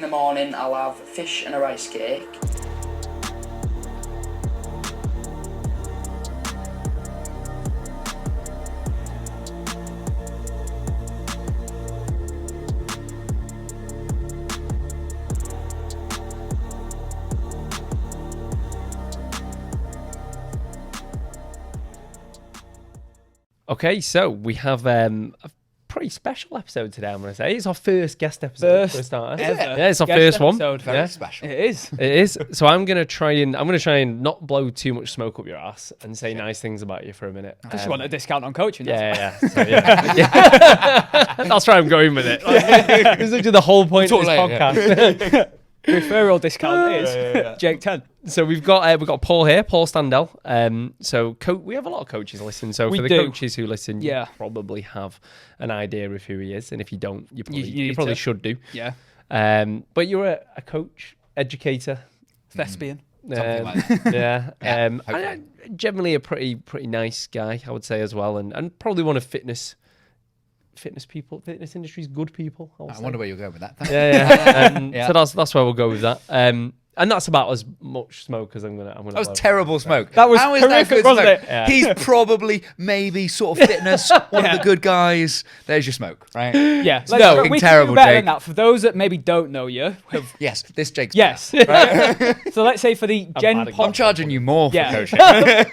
In the morning, I'll have fish and a rice cake. Okay, so we have a pretty special episode today, I'm going to say. It's our first guest episode for a starter. Ever. Yeah, it's our Guest first one. episode. Yeah. Special. It is. It is. So I'm going to try and not blow too much smoke up your ass and say nice things about you for a minute. Because you want a discount on coaching. Yeah. So, yeah. That's where I'm going with it. This is literally the whole point of this podcast. Referral discount is Jake 10. So we've got Paul here, Paul Standell. So we have a lot of coaches listening. So for the coaches who listen, you probably have an idea of who he is, and if you don't, you probably should do. Yeah. But you're a coach, educator, thespian. Something like that. Yeah. And generally a pretty nice guy, I would say as well, and probably one of fitness industry's good people. I wonder where you're going with that. Yeah. So that's where we'll go with that. And that's about as much smoke as I'm gonna. That was terrible smoke. That was How is horrific, that good wasn't smoke? it? Yeah. He's probably maybe sort of fitness, one of the good guys. There's your smoke, right? Yeah. No, we terrible, can do better Jake. than that. For those that maybe don't know you. Yes, this Jake's. Yes. Right? So let's say for the Gen bad I'm charging you more for coaching.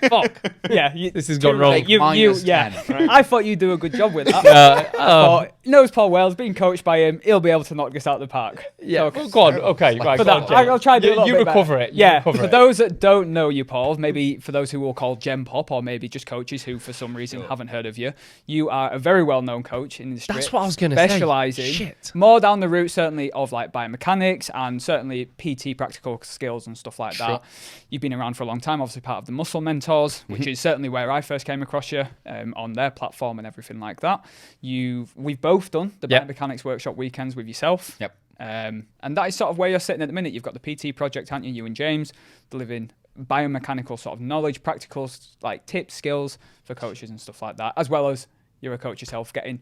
Fuck. Yeah. This has gone wrong. Minus Yeah. 10, right? I thought you'd do a good job with that. Knows Paul Wells, being coached by him, he'll be able to knock this out of the park. Yeah. Go on. Okay. Right. For Go on, that, Jake. I'll try to do a little You bit recover better. it. You Yeah, recover for it. those that don't know you, Paul, maybe for those who will call Gen Pop, or maybe just coaches who for some reason haven't heard of you, you are a very well-known coach in the industry. That's what I was going to say. Specialising more down the route, certainly, of like biomechanics and certainly PT practical skills and stuff like that. You've been around for a long time, obviously part of the Muscle Mentors, which is certainly where I first came across you on their platform and everything like that. We've both done the biomechanics workshop weekends with yourself. Yep. And that is sort of where you're sitting at the minute. You've got the PT project, haven't you? You and James delivering biomechanical sort of knowledge, practical like tips, skills for coaches and stuff like that, as well as you're a coach yourself, getting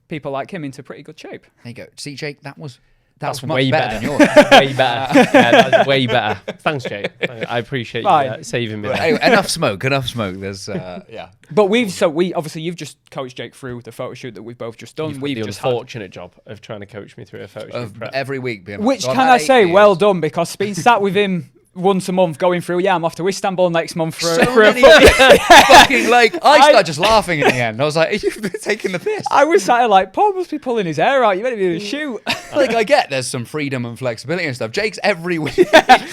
people like him into pretty good shape. There you go. See, Jake, that's That's much way better than yours. Way better. Yeah, that's way better. Thanks, Jake. I appreciate you saving me. Anyway, enough smoke. There's But we obviously you've just coached Jake through the photo shoot that we've both just done. We've the just unfortunate job of trying to coach me through a photo shoot prep. every week being Which like, can God, I say, 8 years. well done, because being sat with him once a month going through, I'm off to Istanbul next month for So a many fucking I started just laughing in the end. I was like, "Are you taking the piss?" I was sat there like, Paul must be pulling his hair out. You better be doing a shoot. Like, I get there's some freedom and flexibility and stuff. Jake's every week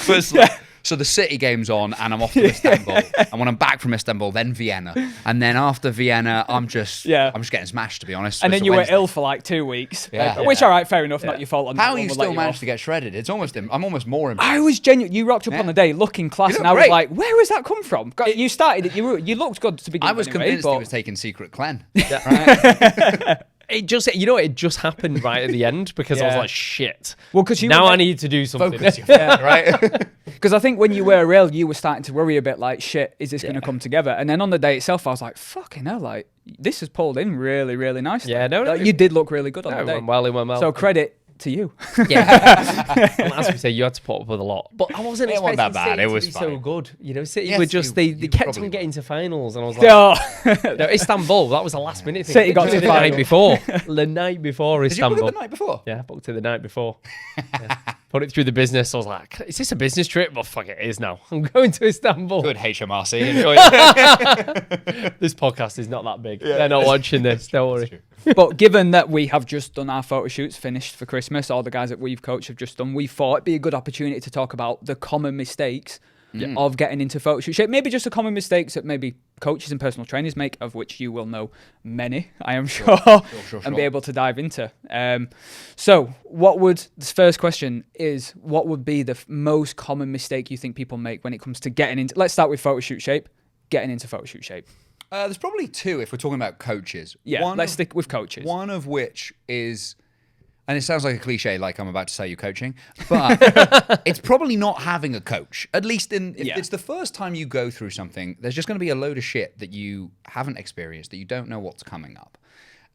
was like, so the City game's on, and I'm off to Istanbul. And when I'm back from Istanbul, then Vienna, and then after Vienna, I'm just getting smashed, to be honest. And then It's you a were Wednesday. ill for like 2 weeks. Yeah. Which, all right, fair enough, not your fault. How you still managed to get shredded? It's almost. I'm almost more impressed. I was genuine. You rocked up on the day looking class, You and look I was great. like, "Where has that come from?" You started it. You looked good to begin. I was with anyway, convinced but he was taking secret clen. Right? It just happened right at the end because I was like, shit. Well, because I need to do something. Focus your right? Because I think when you were ill, you were starting to worry a bit like, shit, is this going to come together? And then on the day itself, I was like, fucking hell, like, this has pulled in really, really nicely. Yeah, no. You did look really good on No, the it day. went well. So credit to you. Yeah. And as we say, you had to put up with a lot. But I wasn't It expecting wasn't that bad. City It to was be fine. so good. You know, City Yes, were just, you they kept probably on were. getting to finals. And I was like, Oh. no, Istanbul, that was a last minute thing. City got to the final. night before. The night before Did you book Istanbul. it the night before? Yeah, booked it the night before. Yeah. Put it through the business. I was like, is this a business trip? Well, fuck it, it is now. I'm going to Istanbul. Good HMRC. Enjoy it. This podcast is not that big. They're not watching this. Don't worry. But given that we have just done our photo shoots, finished for Christmas, all the guys that we've coached have just done, we thought it'd be a good opportunity to talk about the common mistakes of getting into photo shoot shape. Maybe just the common mistakes that maybe coaches and personal trainers make, of which you will know many, I am sure, and be able to dive into. So this first question is, what would be the most common mistake you think people make when it comes to getting into, let's start with photo shoot shape, getting into photo shoot shape. There's probably two if we're talking about coaches. Yeah, let's stick with coaches. One of which is, and it sounds like a cliche, like I'm about to say you coaching, but it's probably not having a coach. At least if it's the first time you go through something, there's just going to be a load of shit that you haven't experienced, that you don't know what's coming up.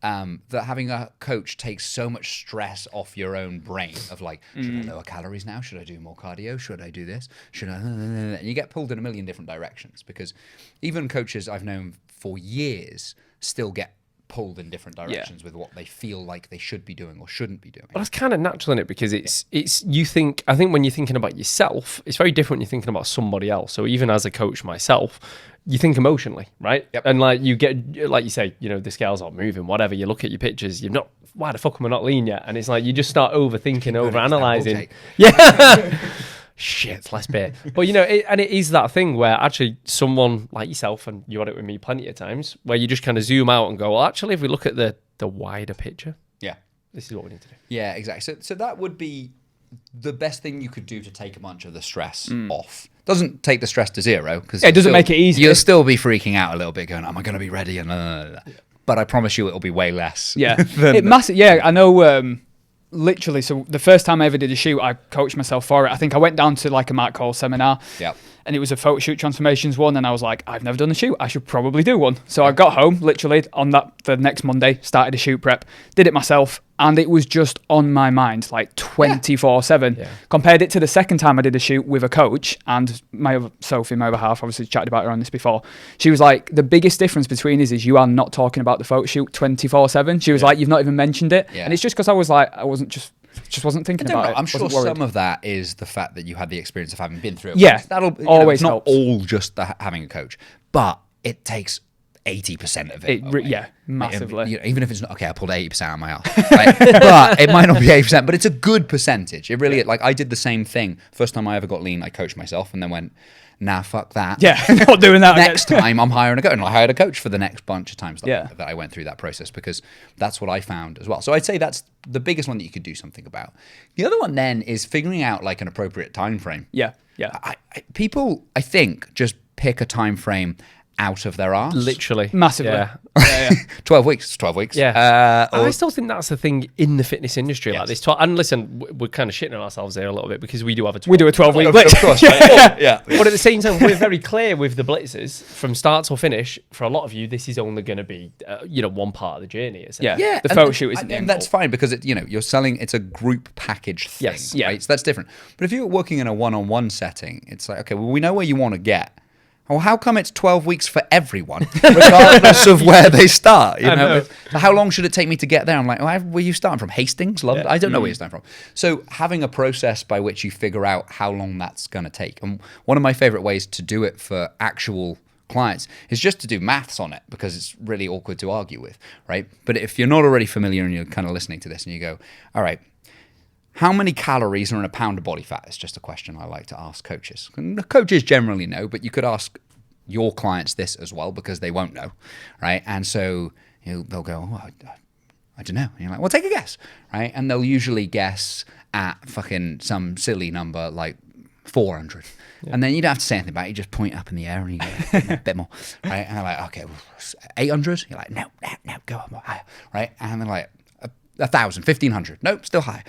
that having a coach takes so much stress off your own brain of like, should I lower calories now? Should I do more cardio? Should I do this? Should I? And you get pulled in a million different directions, because even coaches I've known for years still get pulled in different directions with what they feel like they should be doing or shouldn't be doing. But that's kind of natural in it, because it's I think when you're thinking about yourself, it's very different when you're thinking about somebody else. So even as a coach myself, you think emotionally, right? Yep. And like you get, like you say, the scales aren't moving, whatever. You look at your pictures, you're not, why the fuck am I not lean yet? And it's like you just start overthinking, overanalyzing. Yeah. Shit, less beer. But it is that thing where actually someone like yourself, and you had it with me plenty of times, where you just kind of zoom out and go, well, actually, if we look at the wider picture, this is what we need to do. Yeah, exactly. So that would be the best thing you could do to take a bunch of the stress off. Doesn't take the stress to zero, because it doesn't make it easy. You'll still be freaking out a little bit, going, "Am I going to be ready?" And but I promise you, it'll be way less. Yeah, I know. Literally, so the first time I ever did a shoot, I coached myself for it. I think I went down to like a Matt Cole seminar, and it was a Photoshoot transformations one, and I was like, I've never done a shoot, I should probably do one. So I got home, literally on the next Monday, started a shoot prep, did it myself, and it was just on my mind like 24/7. Yeah. Compared it to the second time I did a shoot with a coach, and Sophie, my other half, obviously chatted about her on this before. She was like, the biggest difference between us is you are not talking about the photo shoot 24/7. She was like, you've not even mentioned it. Yeah. And it's just because I was like, I wasn't wasn't thinking about it. I'm sure some of that is the fact that you had the experience of having been through it. Yeah, that'll always it's not helps. all just having a coach, but it takes 80% of it. Massively. Even if it's not, okay, I pulled 80% out of my ass, right? But it might not be 80%, but it's a good percentage. It really, like, I did the same thing. First time I ever got lean, I coached myself and then went, nah, fuck that. Yeah, not doing that Next time I'm hiring a coach. And I hired a coach for the next bunch of times that I went through that process, because that's what I found as well. So I'd say that's the biggest one that you could do something about. The other one then is figuring out like an appropriate time frame. Yeah. People, I think, just pick a time frame out of their arse. Literally. Massively. Yeah. 12 weeks. It's 12 weeks. Yeah. I still think that's the thing in the fitness industry like this. And listen, we're kind of shitting on ourselves there a little bit, because we do have a 12-week blitz. Of course. Right? Yeah. But at the same time, we're very clear with the blitzes from start till finish. For a lot of you, this is only going to be, one part of the journey. Yeah. The photo shoot isn't. And that's fine, because you're selling. It's a group package thing. Yes. Right. So that's different. But if you're working in a one-on-one setting, it's like, okay, well, we know where you want to get. Well, how come it's 12 weeks for everyone, regardless of where they start? How long should it take me to get there? I'm like, were you starting from Hastings, London? I don't know where you're starting from. So having a process by which you figure out how long that's going to take. And one of my favorite ways to do it for actual clients is just to do maths on it, because it's really awkward to argue with, right? But if you're not already familiar and you're kind of listening to this and you go, all right, how many calories are in a pound of body fat? It's just a question I like to ask coaches. And the coaches generally know, but you could ask your clients this as well, because they won't know, right? And so they'll go, I don't know. And you're like, well, take a guess, right? And they'll usually guess at fucking some silly number like 400. Yeah. And then you don't have to say anything about it. You just point up in the air and you go, a bit more, right? And they're like, okay, 800? You're like, no, go up more higher, right? And they're like, 1,000, 1,500. Nope, still high.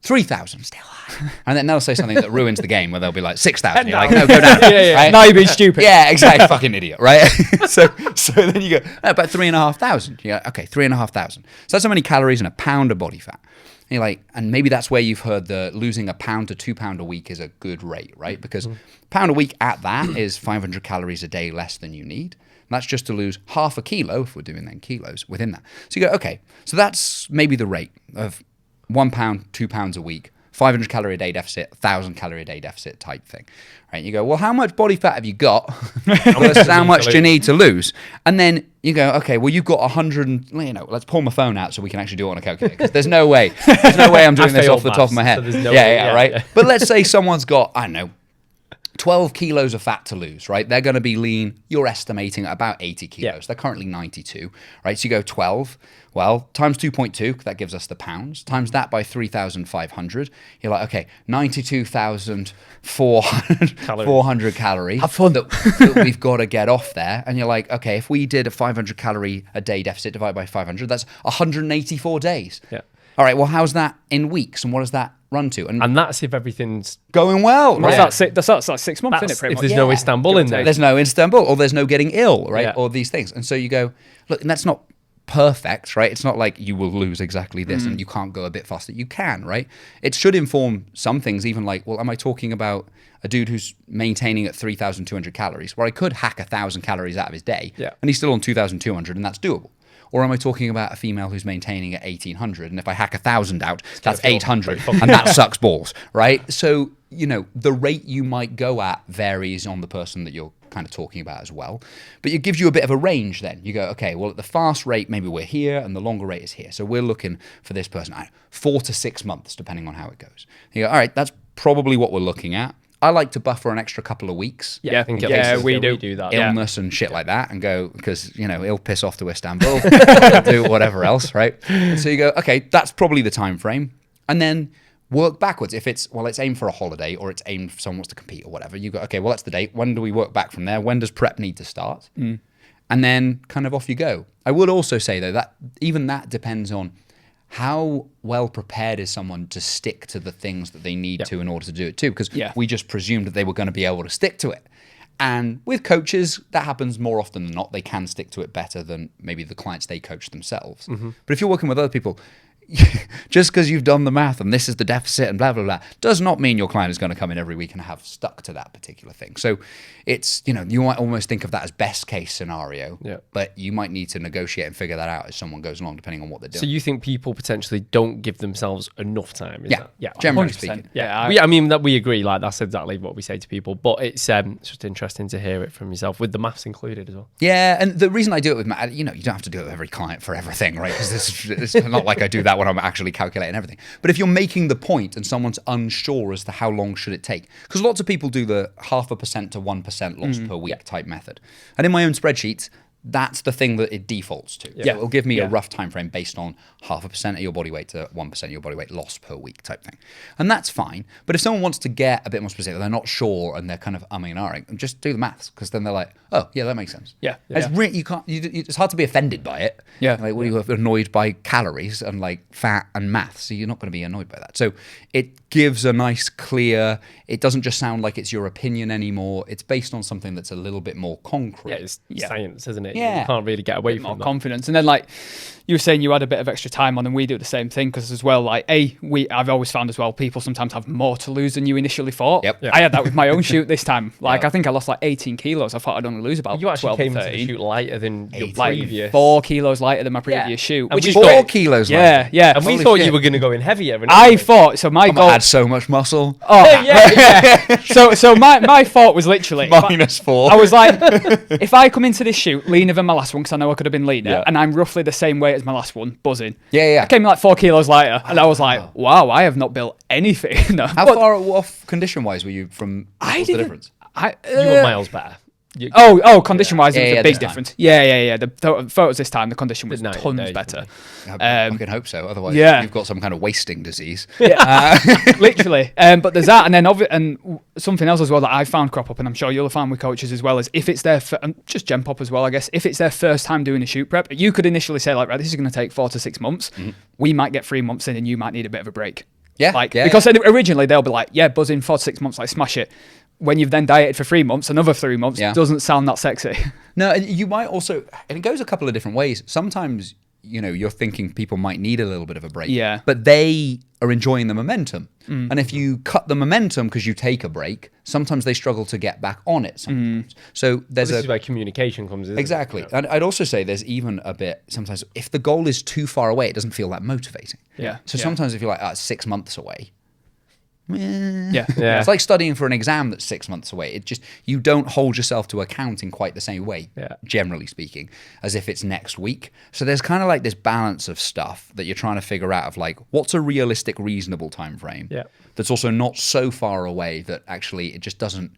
3,000, still high. And then they'll say something that ruins the game, where they'll be like 6,000. You're like, no, go down. Right? Now you're being stupid. Yeah, exactly. Fucking idiot, right? so then you go, about 3,500. You go, okay, 3,500. So that's how many calories in a pound of body fat. And you're like, and maybe that's where you've heard the losing a pound to 2 pounds a week is a good rate, right? Because a pound a week at that is 500 calories a day less than you need. And that's just to lose half a kilo, if we're doing then kilos within that. So you go, okay, so that's maybe the rate of 1 pound, 2 pounds a week, 500 calorie a day deficit, 1,000 calorie a day deficit type thing, right? You go, well, how much body fat have you got? Versus how much do you need to lose? And then you go, okay, well, you've got 100, let's pull my phone out so we can actually do it on a calculator, because there's no way I'm doing this off the top of my head. So right? Yeah. But let's say someone's got, I don't know, 12 kilos of fat to lose, right? They're going to be lean. You're estimating at about 80 kilos. Yeah. They're currently 92, right? So you go 12, well, times 2.2, that gives us the pounds. Times that by 3,500. You're like, okay, 92,400 calories that we've got to get off there. And you're like, okay, if we did a 500 calorie a day deficit divided by 500, that's 184 days. Yeah. All right, well, how's that in weeks? And what does that run to? And that's if everything's going well. Right? That's like 6 months, isn't it? If there's no Istanbul in there. There's no Istanbul, or there's no getting ill, right? Yeah. Or these things. And so you go, look, and that's not perfect, right? It's not like you will lose exactly this and you can't go a bit faster. You can, right? It should inform some things, even like, well, am I talking about a dude who's maintaining at 3,200 calories, where I could hack 1,000 calories out of his day, and he's still on 2,200, and that's doable? Or am I talking about a female who's maintaining at 1,800, and if I hack 1,000 out, that's 800, and that sucks balls, right? So, you know, the rate you might go at varies on the person that you're kind of talking about as well. But it gives you a bit of a range then. You go, okay, well, at the fast rate, maybe we're here, and the longer rate is here. So we're looking for this person, 4 to 6 months, depending on how it goes. You go, all right, that's probably what we're looking at. I like to buffer an extra couple of weeks. Yeah, I think we do that. Illness and shit like that, and go, because, you know, it'll piss off to Istanbul, do whatever else, right? And so you go, okay, that's probably the time frame. And then work backwards. If it's, well, it's aimed for a holiday, or it's aimed for someone wants to compete or whatever, you go, okay, well, that's the date. When do we work back from there? When does prep need to start? And then kind of off you go. I would also say, though, that even that depends on how well prepared is someone to stick to the things that they need to in order to do it too, because we just presumed that they were going to be able to stick to it. And with coaches, that happens more often than not. They can stick to it better than maybe the clients they coach themselves. But if you're working with other people, just because you've done the math and this is the deficit and blah, blah, blah, does not mean your client is going to come in every week and have stuck to that particular thing. So it's, you know, you might almost think of that as best case scenario, but you might need to negotiate and figure that out as someone goes along, depending on what they're doing. So you think people potentially don't give themselves enough time? Is that? Yeah, generally 100%. speaking. I mean, that we agree, like that's exactly what we say to people, but it's just interesting to hear it from yourself with the maths included as well. Yeah, and the reason I do it with math, you know, you don't have to do it with every client for everything, right? Because it's not like I do that when I'm actually calculating everything. But if you're making the point and someone's unsure as to how long should it take, because lots of people do the 0.5% to 1% loss per week type method. And in my own spreadsheets, that's the thing that it defaults to. So it'll give me a rough time frame based on 0.5% of your body weight to 1% of your body weight loss per week type thing. And that's fine. But if someone wants to get a bit more specific, they're not sure and they're kind of umming and ahhing, just do the maths, because then they're like, oh, yeah, that makes sense. It's hard to be offended by it. Like, what are you annoyed by calories and like fat and maths? So you're not going to be annoyed by that. So it gives a nice, clear, it doesn't just sound like it's your opinion anymore. It's based on something that's a little bit more concrete. Yeah, it's science, isn't it? Yeah. You can't really get away from more that. confidence. And then, like you were saying, you had a bit of extra time on, and we do the same thing, because as well, like I've always found as well, people sometimes have more to lose than you initially thought. I had that with my own shoot this time. Like I think I lost like 18 kilos. I thought I'd only lose about You actually 12 came or into the 13. shoot lighter than your Like previous. 4 kilos lighter than my previous shoot. And Which we is thought- 4 kilos. yeah. And we Holy thought shit. you were going to go in heavier. I thought, so my goal... Add so much muscle. So my thought was literally... -4. I was like, if I come into this shoot leaner than my last one, because I know I could have been leaner, and I'm roughly the same weight as my last one, buzzing. Yeah. I came in like 4 kilos lighter, and I was like, wow, I have not built anything. No. How far off condition-wise were you from what's the difference? You were miles better. Condition-wise, it was a big this time. difference. Yeah. The photos this time, the condition was Night and tons day, better. I can hope so. Otherwise, yeah. you've got some kind of wasting disease. Literally. But there's that, and then something else as well that I found crop up, and I'm sure you'll have found with coaches as well, is if it's their and just Gen Pop as well, I guess, if it's their first time doing a shoot prep, you could initially say like, right, this is going to take 4 to 6 months. We might get 3 months in, and you might need a bit of a break. Because originally they'll be like, yeah, buzzing 4 to 6 months, like smash it. When you've then dieted for 3 months, another 3 months doesn't sound that sexy. No, and you might also, and it goes a couple of different ways. Sometimes, you know, you're thinking people might need a little bit of a break. Yeah. But they are enjoying the momentum. And if you cut the momentum because you take a break, sometimes they struggle to get back on it sometimes. So there's This is where communication comes in. Exactly. And I'd also say there's even a bit, sometimes if the goal is too far away, it doesn't feel that motivating. So sometimes if you're like, 6 months away, it's like studying for an exam that's 6 months away. It just, you don't hold yourself to account in quite the same way, generally speaking, as if it's next week. So there's kind of like this balance of stuff that you're trying to figure out of like, what's a realistic, reasonable time frame that's also not so far away that actually it just doesn't.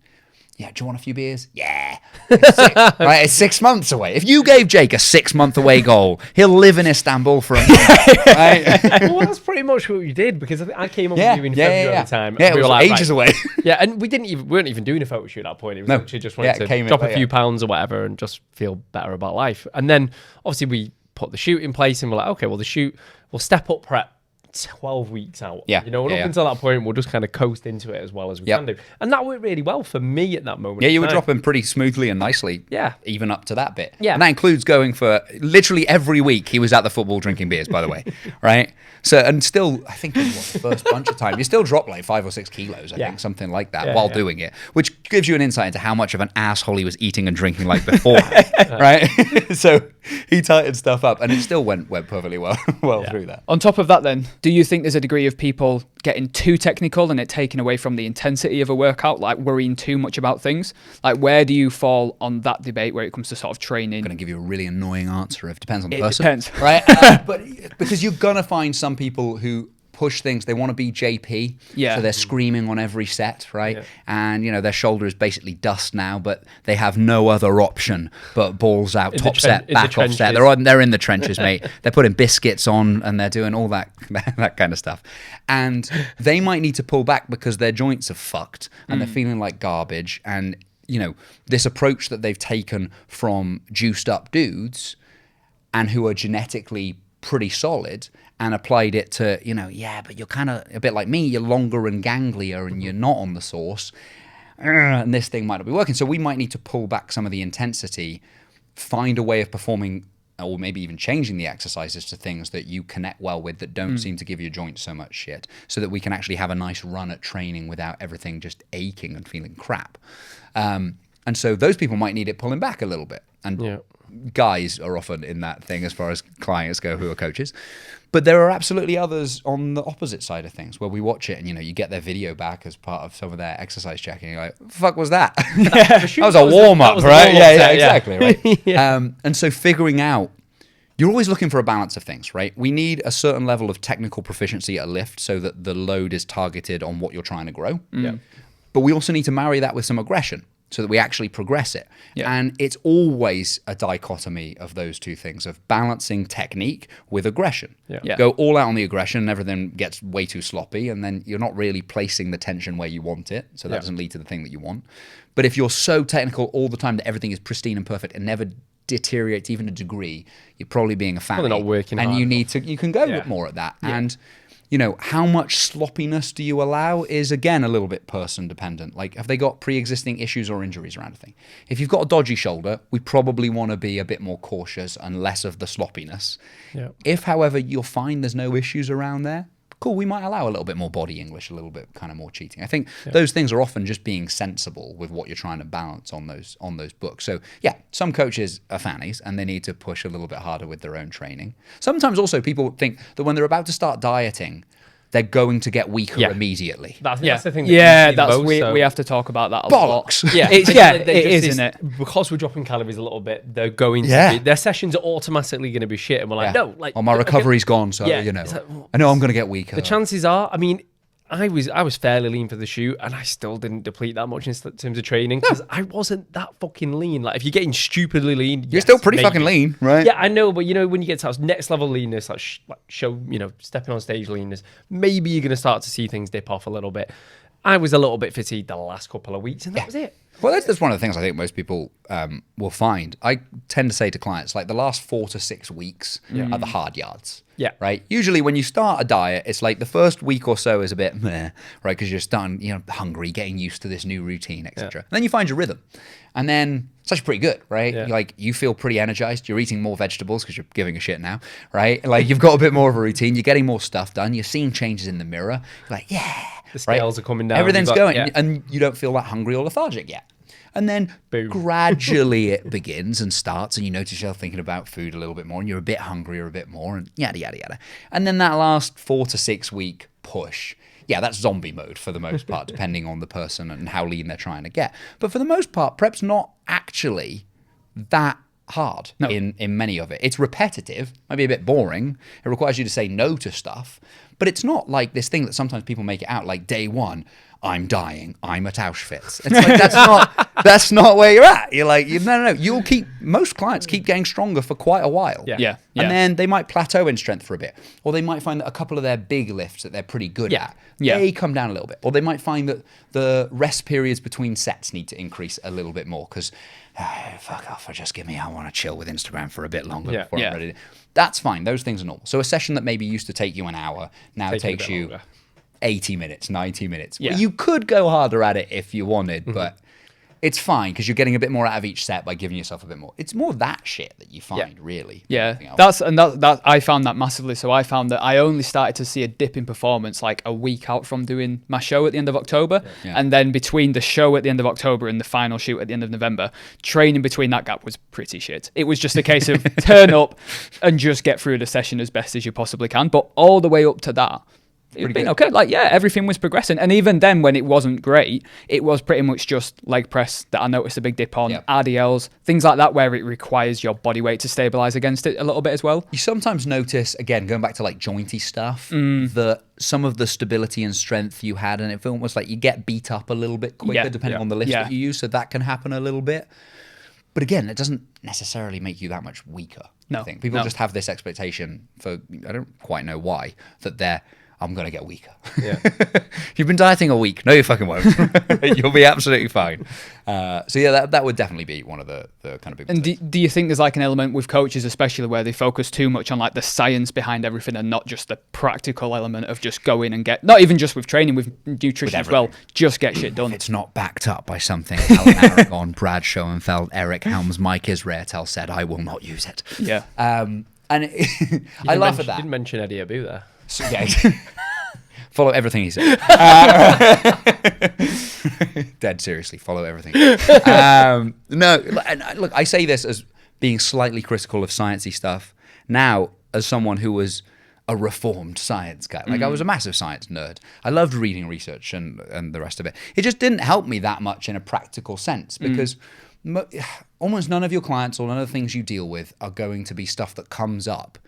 Yeah, do you want a few beers? Yeah. It's 6 months away. If you gave Jake a 6 month away goal, he'll live in Istanbul for a month. Right? Well, that's pretty much what you did, because I came up with you in February at the time. Yeah, it was like, ages away. And we weren't even doing a photo shoot at that point. It was literally just wanted to drop a few pounds or whatever and just feel better about life. And then obviously we put the shoot in place and we're like, okay, well, the shoot, we'll step up prep 12 weeks out. Yeah. You know, and Yeah, up yeah. until that point, we'll just kind of coast into it as well as we Yep. can do. And that worked really well for me at that moment. Yeah, you in were time. dropping pretty smoothly and nicely. Yeah. Even up to that bit. Yeah. And that includes going for literally every week he was at the football drinking beers, by the way. Right? So, and still, I think in the first bunch of time, you still drop like 5 or 6 kilos, I Yeah. think, something like that, Yeah, while yeah. doing it, which gives you an insight into how much of an asshole he was eating and drinking like before. Right? So he tightened stuff up and it still went perfectly well through that. On top of that, then, do you think there's a degree of people getting too technical and it taking away from the intensity of a workout, like worrying too much about things? Like, where do you fall on that debate where it comes to sort of training? I'm going to give you a really annoying answer. It depends on the It person. depends. Right? But because you're going to find some people who push things, they want to be JP. Yeah. So they're screaming on every set, right? Yeah. And, you know, their shoulder is basically dust now, but they have no other option but balls out, In the top tren- set, in the back off set. trenches. They're in the trenches, mate. They're putting biscuits on and they're doing all that kind of stuff. And they might need to pull back because their joints are fucked and they're feeling like garbage. And, you know, this approach that they've taken from juiced up dudes and who are genetically pretty solid and applied it to, you know, yeah, but you're kind of a bit like me, you're longer and ganglier and you're not on the sauce. And this thing might not be working. So we might need to pull back some of the intensity, find a way of performing or maybe even changing the exercises to things that you connect well with that don't seem to give your joints so much shit, so that we can actually have a nice run at training without everything just aching and feeling crap. And so those people might need it pulling back a little bit. And Yeah. guys are often in that thing as far as clients go who are coaches. But there are absolutely others on the opposite side of things where we watch it and, you know, you get their video back as part of some of their exercise checking. You're like, fuck was that? That was a warm-up, right? Yeah, exactly, right? Yeah. And so figuring out, you're always looking for a balance of things, right? We need a certain level of technical proficiency at a lift so that the load is targeted on what you're trying to grow. Yeah. But we also need to marry that with some aggression so that we actually progress it. Yeah. And it's always a dichotomy of those two things, of balancing technique with aggression. Yeah. Yeah. Go all out on the aggression and everything gets way too sloppy, and then you're not really placing the tension where you want it, so that Yeah. doesn't lead to the thing that you want. But if you're so technical all the time that everything is pristine and perfect and never deteriorates even a degree, you're probably being a fan. Probably not working and hard you can go Yeah. more at that. And you know, how much sloppiness do you allow is, again, a little bit person dependent. Like, have they got pre-existing issues or injuries around a thing? If you've got a dodgy shoulder, we probably want to be a bit more cautious and less of the sloppiness. Yeah. If, however, you'll find there's no issues around there, cool, we might allow a little bit more body English, a little bit kind of more cheating. I think those things are often just being sensible with what you're trying to balance on those books. So yeah, some coaches are fannies and they need to push a little bit harder with their own training. Sometimes also people think that when they're about to start dieting, they're going to get weaker Yeah. immediately. That's the thing. Yeah, we see that's most, we, so- we have to talk about that a lot. Bollocks. Yeah, It's, because yeah, they it just- is, it's- isn't it? Because we're dropping calories a little bit, they're going Yeah. to be, their sessions are automatically going to be shit, and we're like, Yeah. no, like, well, my okay. recovery's gone, so Yeah, you know, it's like, I know I'm going to get weaker. The chances are, I mean, I was fairly lean for the shoot, and I still didn't deplete that much in terms of training because I wasn't that fucking lean. Like, if you're getting stupidly lean, You're still pretty fucking lean, right? Yeah, I know, but you know, when you get to that next level leanness, like, show, you know, stepping on stage leanness, maybe you're going to start to see things dip off a little bit. I was a little bit fatigued the last couple of weeks, and that was it. Well, that's one of the things I think most people will find. I tend to say to clients, like the last 4 to 6 weeks are the hard yards. Yeah. Right. Usually when you start a diet, it's like the first week or so is a bit meh, right? Because you're starting, you know, hungry, getting used to this new routine, etc. And then you find your rhythm. And then it's actually pretty good, right? Yeah. Like you feel pretty energized. You're eating more vegetables because you're giving a shit now, right? Like you've got a bit more of a routine. You're getting more stuff done. You're seeing changes in the mirror. You're like, yeah. The scales are coming down. Everything's You've got- going. yeah. And you don't feel that hungry or lethargic yet. And then Boom. gradually it begins and starts, and you notice yourself thinking about food a little bit more, and you're a bit hungrier a bit more, and yada, yada, yada. And then that last 4 to 6 week push, yeah, that's zombie mode for the most part, depending on the person and how lean they're trying to get. But for the most part, prep's not actually that hard in many of it. It's repetitive, might be a bit boring. It requires you to say no to stuff, but it's not like this thing that sometimes people make it out like day one, I'm dying, I'm at Auschwitz. It's like That's not where you're at. You're like, no. Most clients keep getting stronger for quite a while. Yeah. And then they might plateau in strength for a bit. Or they might find that a couple of their big lifts that they're pretty good at, they come down a little bit. Or they might find that the rest periods between sets need to increase a little bit more because, fuck off, I want to chill with Instagram for a bit longer before I'm ready. That's fine. Those things are normal. So a session that maybe used to take you an hour now takes you longer. 80 minutes, 90 minutes. Yeah. Well, you could go harder at it if you wanted, but it's fine because you're getting a bit more out of each set by giving yourself a bit more. It's more that shit that you find, really. Yeah, that I found that massively. So I found that I only started to see a dip in performance like a week out from doing my show at the end of October. Yeah. And then between the show at the end of October and the final shoot at the end of November, training between that gap was pretty shit. It was just a case of turn up and just get through the session as best as you possibly can. But all the way up to that, it'd been okay. Like, everything was progressing. And even then, when it wasn't great, it was pretty much just leg press that I noticed a big dip on, RDLs, things like that, where it requires your body weight to stabilize against it a little bit as well. You sometimes notice, again, going back to like jointy stuff, that some of the stability and strength you had, and it almost like you get beat up a little bit quicker depending on the lift that you use. So that can happen a little bit. But again, it doesn't necessarily make you that much weaker. I think people just have this expectation for, I don't quite know why, that I'm going to get weaker. Yeah. You've been dieting a week. No, you fucking won't. You'll be absolutely fine. So yeah, that would definitely be one of the kind of big And do you think there's like an element with coaches, especially where they focus too much on like the science behind everything and not just the practical element of just go in and get, not even just with training, with nutrition as well, just get shit done. It's not backed up by something Alan Aragon, Brad Schoenfeld, Eric Helms, Mike Israetel said, I will not use it. Yeah. And I laugh at that. You didn't mention Eddie Abu there. So, yeah. Follow everything he said. Dead seriously, follow everything. No, and look, I say this as being slightly critical of sciencey stuff now as someone who was a reformed science guy. Like I was a massive science nerd. I loved reading research and the rest of it. It just didn't help me that much in a practical sense because almost none of your clients or none of the things you deal with are going to be stuff that comes up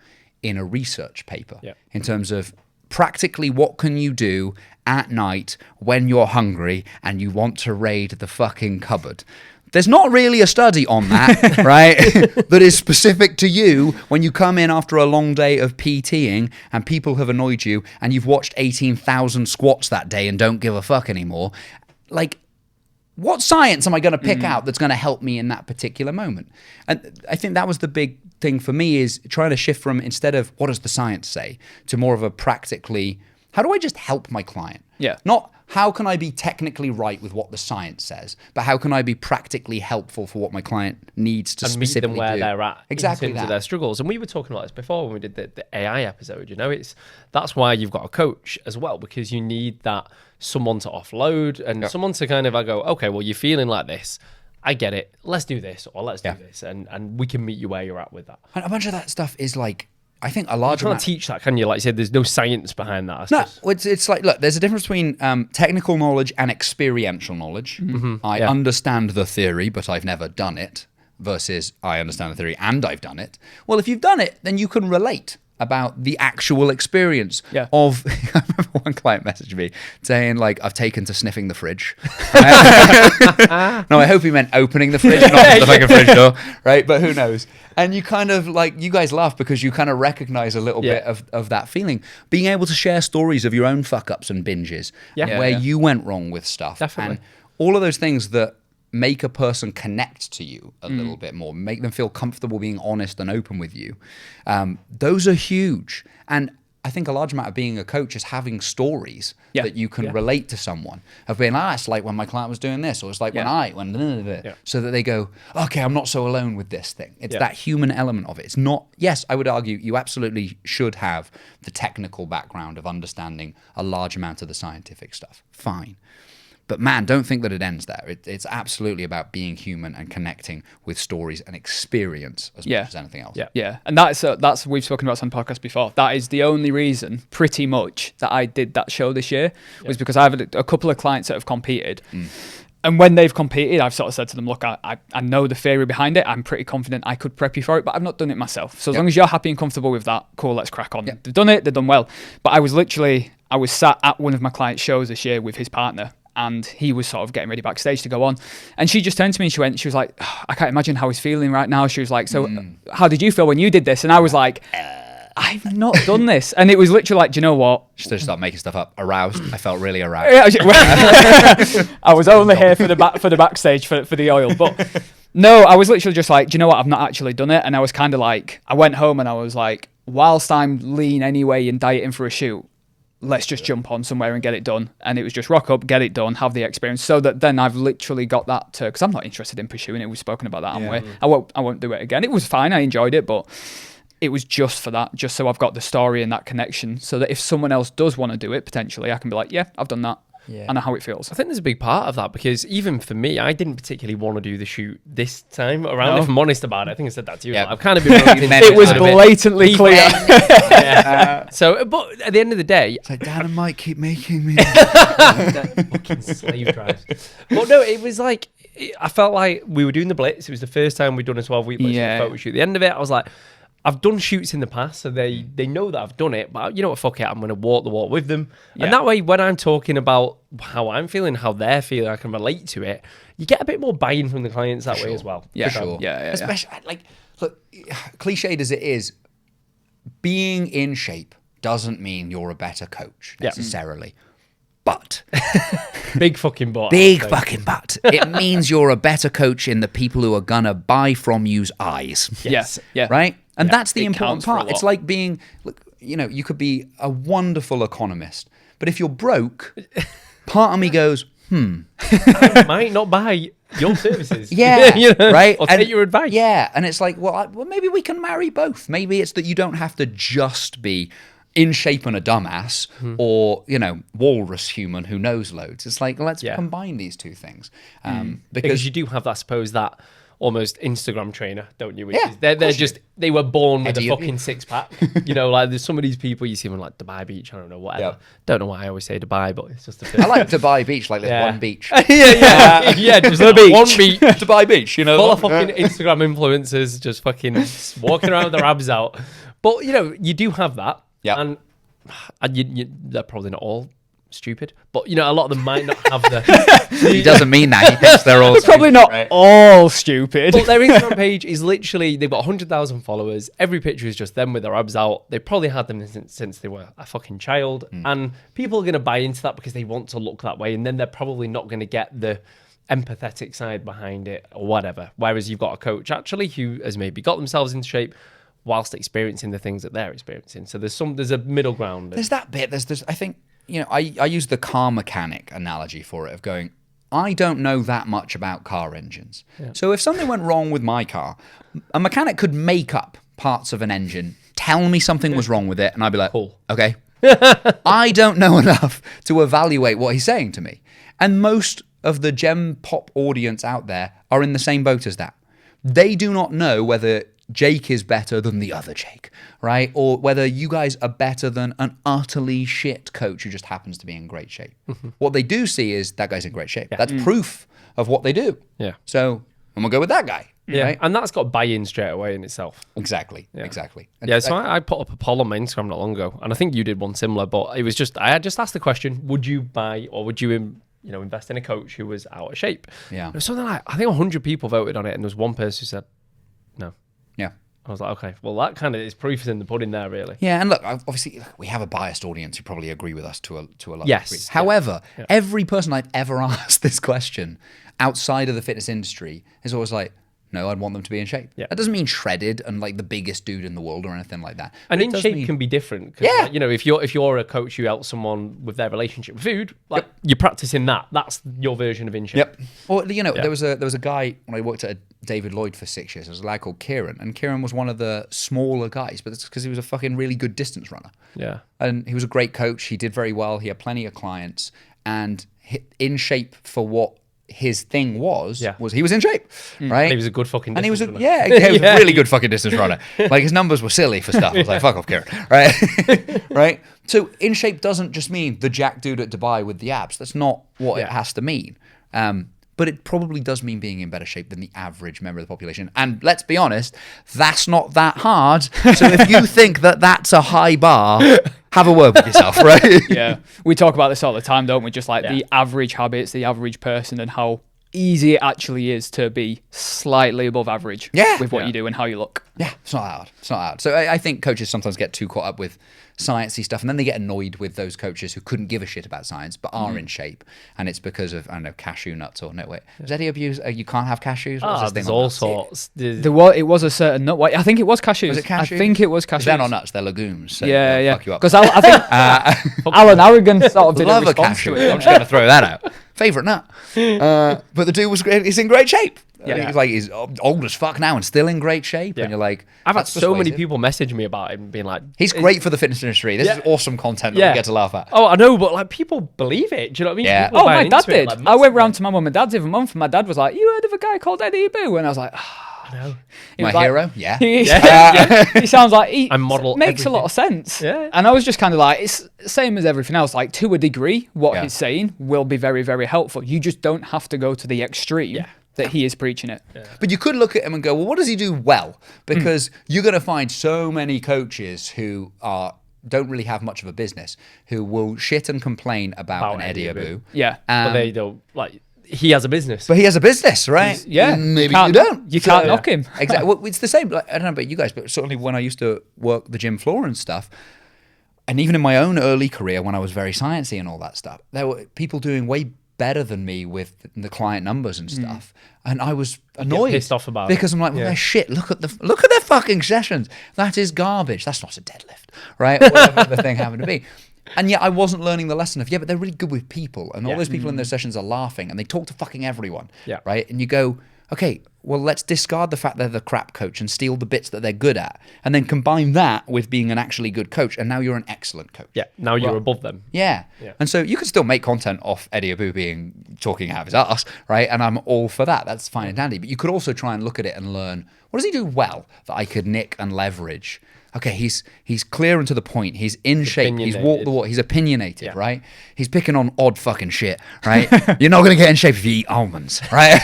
in a research paper in terms of practically what can you do at night when you're hungry and you want to raid the fucking cupboard. There's not really a study on that, right? That is specific to you when you come in after a long day of PTing and people have annoyed you and you've watched 18,000 squats that day and don't give a fuck anymore. Like, what science am I going to pick out that's going to help me in that particular moment? And I think that was the big thing for me, is trying to shift from, instead of what does the science say, to more of a practically, how do I just help my client? Yeah. Not how can I be technically right with what the science says, but how can I be practically helpful for what my client needs to specifically meet them where do. they're at Exactly in terms that. of their struggles. And we were talking about this before when we did the AI episode. You know, that's why you've got a coach as well, because you need that someone to offload and someone to kind of go, okay, well, you're feeling like this. I get it. Let's do this, or let's do this, and we can meet you where you're at with that. And a bunch of that stuff is like, I think a large You amount... can't teach that, can you? Like you said, there's no science behind that. No, it's like, look, there's a difference between technical knowledge and experiential knowledge. I understand the theory, but I've never done it, versus I understand the theory and I've done it. Well, if you've done it, then you can relate about the actual experience of... I remember one client messaged me saying, like, I've taken to sniffing the fridge. No, I hope he meant opening the fridge, not sniffing a fridge door, right? But who knows? And you kind of, like, you guys laugh because you kind of recognize a little bit of that feeling. Being able to share stories of your own fuck-ups and binges, where you went wrong with stuff. Definitely. And all of those things that make a person connect to you a little bit more, make them feel comfortable being honest and open with you. Those are huge. And I think a large amount of being a coach is having stories that you can relate to someone, of being, it's like when my client was doing this, or it's like so that they go, okay, I'm not so alone with this thing. It's that human element of it. It's not, yes, I would argue you absolutely should have the technical background of understanding a large amount of the scientific stuff. Fine. But man, don't think that it ends there. It's absolutely about being human and connecting with stories and experience as much as anything else. Yeah. And that's we've spoken about this on podcasts before. That is the only reason, pretty much, that I did that show this year, was because I've had a couple of clients that have competed. And when they've competed, I've sort of said to them, look, I know the theory behind it. I'm pretty confident I could prep you for it, but I've not done it myself. So as long as you're happy and comfortable with that, cool, let's crack on. They've done it, they've done well. But I was sat at one of my clients' shows this year with his partner, and he was sort of getting ready backstage to go on. And she just turned to me and she was like, "Oh, I can't imagine how he's feeling right now." She was like, "So how did you feel when you did this?" And I was like, "I've not done this." And it was literally like, do you know what? Just start making stuff up. Aroused. I felt really aroused. I was only here for the backstage for the oil. But no, I was literally just like, do you know what? I've not actually done it. And I was kind of like, I went home and I was like, whilst I'm lean anyway and dieting for a shoot, let's just jump on somewhere and get it done. And it was just rock up, get it done, have the experience. So that then I've literally got that to, because I'm not interested in pursuing it. We've spoken about that, haven't we? I won't do it again. It was fine. I enjoyed it, but it was just for that, just so I've got the story and that connection, so that if someone else does want to do it, potentially, I can be like, yeah, I've done that. Yeah. I know how it feels. I think there's a big part of that, because even for me, I didn't particularly want to do the shoot this time around. If I'm honest about it, I think I said that to you. Yeah. I've kind of been. It was blatantly clear. So, but at the end of the day, It's like, Dad and Mike keep making me. fucking slave drives. But no, it was like, I felt like we were doing the Blitz. It was the first time we'd done a 12-week Blitz photo shoot. At the end of it, I was like, I've done shoots in the past, so they know that I've done it, but you know what, fuck it, I'm going to walk the walk with them. Yeah. And that way, when I'm talking about how I'm feeling, how they're feeling, I can relate to it, you get a bit more buy-in from the clients that way as well. Yeah, sure. Yeah. Especially, like, look, cliched as it is, being in shape doesn't mean you're a better coach necessarily. But big fucking but. Big fucking but. It means you're a better coach in the people who are gonna buy from you's eyes. Yes. Yeah. Right? And that's the It important counts for a part. lot. It's like being, look, you know, you could be a wonderful economist, but if you're broke, part of me goes, I might not buy your services. Yeah, you know? right? Or take your advice. Yeah, and it's like, well, maybe we can marry both. Maybe it's that you don't have to just be in shape and a dumbass, or, you know, walrus human who knows loads. It's like, let's combine these two things. Because you do have that, I suppose, that almost Instagram trainer, don't you? Which Yeah, is, they're just, they were born with a Idiot. fucking six-pack. You know, like there's some of these people you see them like Dubai Beach, I don't know, whatever. Yep. Don't know why I always say Dubai, but it's just a I like Dubai Beach, like there's one beach. yeah, just the beach. One beach. Dubai Beach, you know. Full of fucking Instagram influencers just fucking walking around with their abs out. But, you know, you do have that. Yeah. And they're probably not all stupid, but, you know, a lot of them might not have the... He doesn't mean that. He thinks they're all Probably not all stupid. But their Instagram page is literally, they've got 100,000 followers. Every picture is just them with their abs out. They probably had them since they were a fucking child. And people are going to buy into that because they want to look that way. And then they're probably not going to get the empathetic side behind it or whatever. Whereas you've got a coach actually who has maybe got themselves into shape whilst experiencing the things that they're experiencing. So there's a middle ground. There's that bit. There's I think, you know, I use the car mechanic analogy for it, of going, I don't know that much about car engines. Yeah. So if something went wrong with my car, a mechanic could make up parts of an engine, tell me something was wrong with it, and I'd be like, cool. Okay. I don't know enough to evaluate what he's saying to me. And most of the gem pop audience out there are in the same boat as that. They do not know whether Jake is better than the other Jake, right? Or whether you guys are better than an utterly shit coach who just happens to be in great shape. What they do see is that guy's in great shape. Yeah. That's proof of what they do. Yeah. So I'm going to go with that guy. Yeah. Right? And that's got buy-in straight away in itself. Exactly. Yeah. Exactly. And yeah, so I put up a poll on my Instagram not long ago, and I think you did one similar, but it was just, I had just asked the question, would you buy or would you invest in a coach who was out of shape? Yeah. It was something like, I think 100 people voted on it, and there was one person who said no. Yeah. I was like, okay, well, that kind of is proof in the pudding there, really. Yeah, and look, obviously, we have a biased audience who probably agree with us to a lot of Yes. degree. Yeah. However, every person I've ever asked this question outside of the fitness industry is always like, no, I'd want them to be in shape. Yeah. That doesn't mean shredded and like the biggest dude in the world or anything like that. And But in it does shape mean- can be different. Yeah. Like, you know, if you're a coach who helps someone with their relationship with food, like you're practicing that. That's your version of in shape. Yep. Or, you know, there was a guy when I worked at David Lloyd for 6 years. There was a lad called Kieran, and Kieran was one of the smaller guys, but it's because he was a fucking really good distance runner. Yeah. And he was a great coach. He did very well. He had plenty of clients, and in shape for what his thing was he was in shape, right? And he was a good fucking distance runner. he was a really good fucking distance runner. Like his numbers were silly for stuff. I was like, fuck off, Kieran, right? Right? So in shape doesn't just mean the jack dude at Dubai with the abs. That's not what it has to mean. but it probably does mean being in better shape than the average member of the population. And let's be honest, that's not that hard. So if you think that that's a high bar, have a word with yourself, right? Yeah, we talk about this all the time, don't we? Just like the average habits, the average person, and how easy it actually is to be slightly above average with what you do and how you look. Yeah, it's not hard. It's not hard. So I think coaches sometimes get too caught up with sciencey stuff, and then they get annoyed with those coaches who couldn't give a shit about science but are in shape, and it's because of, I don't know, cashew nuts or no wait. Was Eddie abuse? You can't have cashews. There's all sorts. It was a certain nut. I think it was cashews. Was it cashew? I think it was cashews. They're not nuts. They're legumes. So yeah. Fuck you up. Because I think Alan Aragon sort of did love a a response cashew. to it. I'm just going to throw that out. Favorite nut. But the dude was great. He's in great shape. Yeah. He's like, he's old as fuck now and still in great shape. And you're like, I've had that's so many persuasive. people message me about him, being like, He's great for the fitness industry. This is awesome content that we get to laugh at. Oh, I know, but like people believe it. Do you know what I mean? Yeah. People Oh, buy my into dad it, did. like, I went round to my mum and dad's the other month, and my dad was like, "You heard of a guy called Eddie Boo?" And I was like, "I know." My hero? Yeah. He sounds like he I model makes a lot of everything. sense. Yeah. And I was just kind of like, it's the same as everything else. Like, to a degree, what he's saying will be very, very helpful. You just don't have to go to the extreme that he is preaching it. Yeah. But you could look at him and go, well, what does he do well? Because you're going to find so many coaches who don't really have much of a business, who will shit and complain about an Eddie Abu. Yeah. But they don't, like, he has a business. But he has a business, right? Maybe you don't. You can't knock him. Exactly. Well, it's the same. Like, I don't know about you guys, but certainly when I used to work the gym floor and stuff, and even in my own early career when I was very sciencey and all that stuff, there were people doing way better than me with the client numbers and stuff, and I was annoyed, pissed off about because I'm like, well, they're shit. Look at their fucking sessions. That is garbage. That's not a deadlift, right? Whatever the thing happened to be. And yet I wasn't learning the lesson of, but they're really good with people, and all those people in those sessions are laughing, and they talk to fucking everyone, right? And you go, okay, well, let's discard the fact they're the crap coach and steal the bits that they're good at, and then combine that with being an actually good coach, and now you're an excellent coach. Yeah, now you're above them. Yeah. And so you can still make content off Eddie Abu talking out of his ass, right? And I'm all for that. That's fine and dandy. But you could also try and look at it and learn, what does he do well that I could nick and leverage? Okay, he's clear and to the point. He's in shape. He's walked the walk. He's opinionated, right? He's picking on odd fucking shit, right? You're not going to get in shape if you eat almonds, right?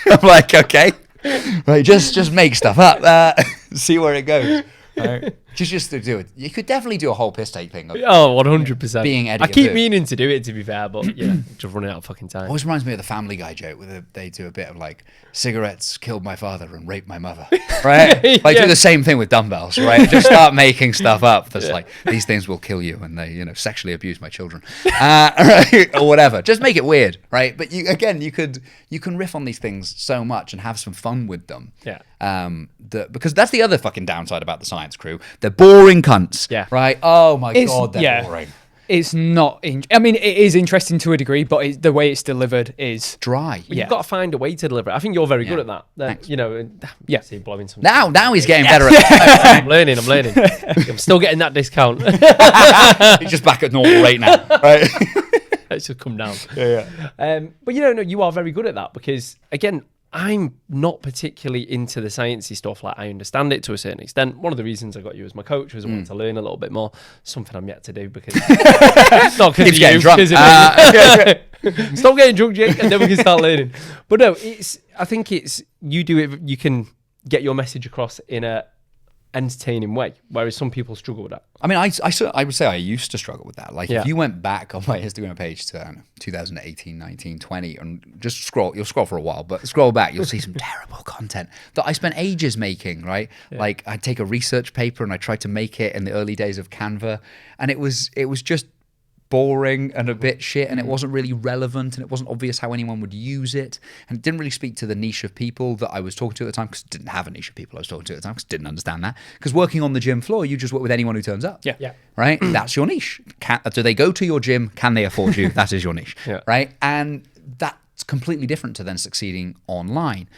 I'm like, okay, right, just make stuff up. See where it goes. Right. Just to do it. You could definitely do a whole piss take thing. Oh, 100%. Being Eddie I keep Abu. meaning to do it, to be fair, but just running out of fucking time. Always reminds me of the Family Guy joke where they do a bit of like, cigarettes killed my father and raped my mother, right? Like do the same thing with dumbbells, right? Just start making stuff up that's like, these things will kill you, and they, sexually abuse my children, right? Or whatever. Just make it weird, right? But you can riff on these things so much and have some fun with them. Yeah. Because that's the other fucking downside about the science crew. They're boring cunts. Yeah. Right? Oh my God, they're boring. It's not. I mean, it is interesting to a degree, but the way it's delivered is dry. But you've got to find a way to deliver it. I think you're very good at that. Thanks. See, blowing some. Now he's getting better at it. I'm learning. I'm still getting that discount. He's just back at normal rate now. Right? Let's just come down. But you are very good at that, because again, I'm not particularly into the sciencey stuff. Like, I understand it to a certain extent. One of the reasons I got you as my coach was I wanted to learn a little bit more. Something I'm yet to do, because it's not because getting drunk. Stop getting drunk, Jake, and then we can start learning. But no, I think you do it. You can get your message across in a entertaining way, whereas some people struggle with that. I mean, I would say I used to struggle with that. Like, if you went back on my Instagram page to, I don't know, 2018, 19, 20, and just you'll scroll for a while, but scroll back, you'll see some terrible content that I spent ages making, right? Like, I'd take a research paper and I tried to make it in the early days of Canva, and it was just boring and a bit shit, and it wasn't really relevant, and it wasn't obvious how anyone would use it, and it didn't really speak to the niche of people that I was talking to at the time, because it didn't have a niche of people I was talking to at the time, because I didn't understand that. Because working on the gym floor, you just work with anyone who turns up. Yeah. Right? That's your niche. Do they go to your gym? Can they afford you? That is your niche. Right? And that's completely different to then succeeding online.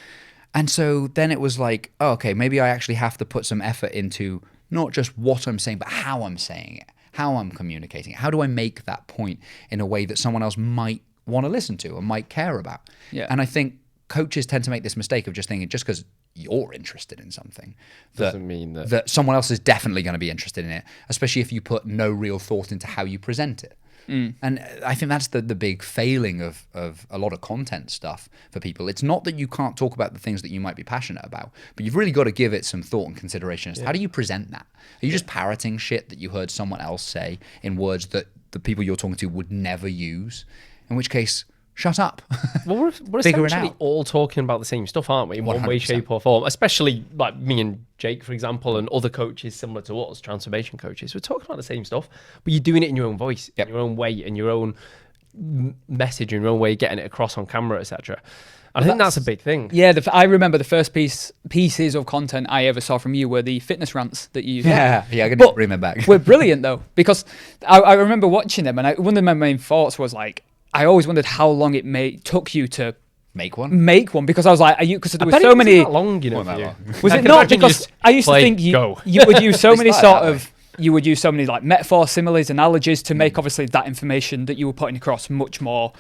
And so then it was like, oh, okay, maybe I actually have to put some effort into not just what I'm saying, but how I'm saying it, how I'm communicating it. How do I make that point in a way that someone else might want to listen to and might care about? Yeah. And I think coaches tend to make this mistake of just thinking, just because you're interested in something, Doesn't mean that someone else is definitely going to be interested in it, especially if you put no real thought into how you present it. And I think that's the big failing of a lot of content stuff for people. It's not that you can't talk about the things that you might be passionate about, but you've really got to give it some thought and consideration as to how do you present that? Are you just parroting shit that you heard someone else say in words that the people you're talking to would never use? In which case, shut up. Well, we're Figure it essentially out. all talking about the same stuff, aren't we? In one way, 100%. shape, or form. Especially like me and Jake, for example, and other coaches similar to us, transformation coaches. We're talking about the same stuff, but you're doing it in your own voice, in your own way, in your own message, in your own way, getting it across on camera, etc. I think that's a big thing. Yeah, I remember the first pieces of content I ever saw from you were the fitness rants that you used. Yeah, I can But bring them back. We're brilliant though, because I remember watching them, and one of my main thoughts was like, I always wondered how long it took you to Make one. because I was like, because there I were bet so it wasn't many. that long, you know. Wasn't For that you. long. Was I it can not? imagine you Because just I used to play, think go. you would use so They many started sort that of. You would use so many like metaphors, similes, analogies to make obviously that information that you were putting across much more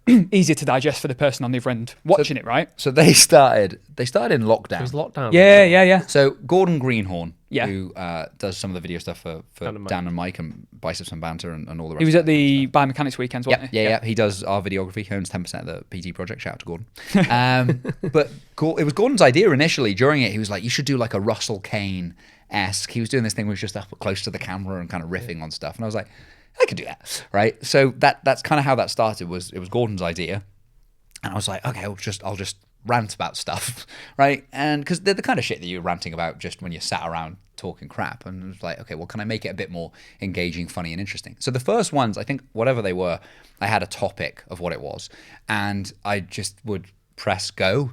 easier to digest for the person on the other end watching it, right? So they started in lockdown. It was lockdown. Yeah. So Gordon Greenhorn, Yeah. who does some of the video stuff for Dan and Mike and Biceps and Banter and all the rest. He was of at the biomechanics weekends, wasn't he? Yeah. He does our videography. He owns 10% of the PT project. Shout out to Gordon. But it was Gordon's idea initially. During it, he was like, you should do like a Russell Kane-esque. He was doing this thing where he was just up close to the camera and kind of riffing on stuff. And I was like, I could do that, right? So that's kind of how that started. It was Gordon's idea. And I was like, okay, I'll just rant about stuff, right? And because they're the kind of shit that you're ranting about just when you're sat around talking crap. And it was like, okay, well, can I make it a bit more engaging, funny, and interesting? So the first ones, I think, whatever they were, I had a topic of what it was. And I just would press go,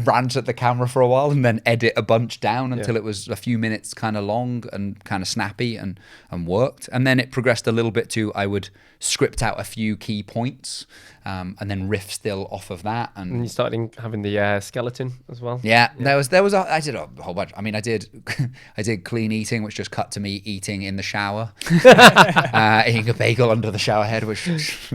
rant at the camera for a while, and then edit a bunch down until it was a few minutes kind of long and kind of snappy and worked. And then it progressed a little bit to I would script out a few key points and then riff still off of that. And you started having the skeleton as well. Yeah, there was I did a whole bunch. I mean, I did clean eating, which just cut to me eating in the shower, eating a bagel under the shower head, which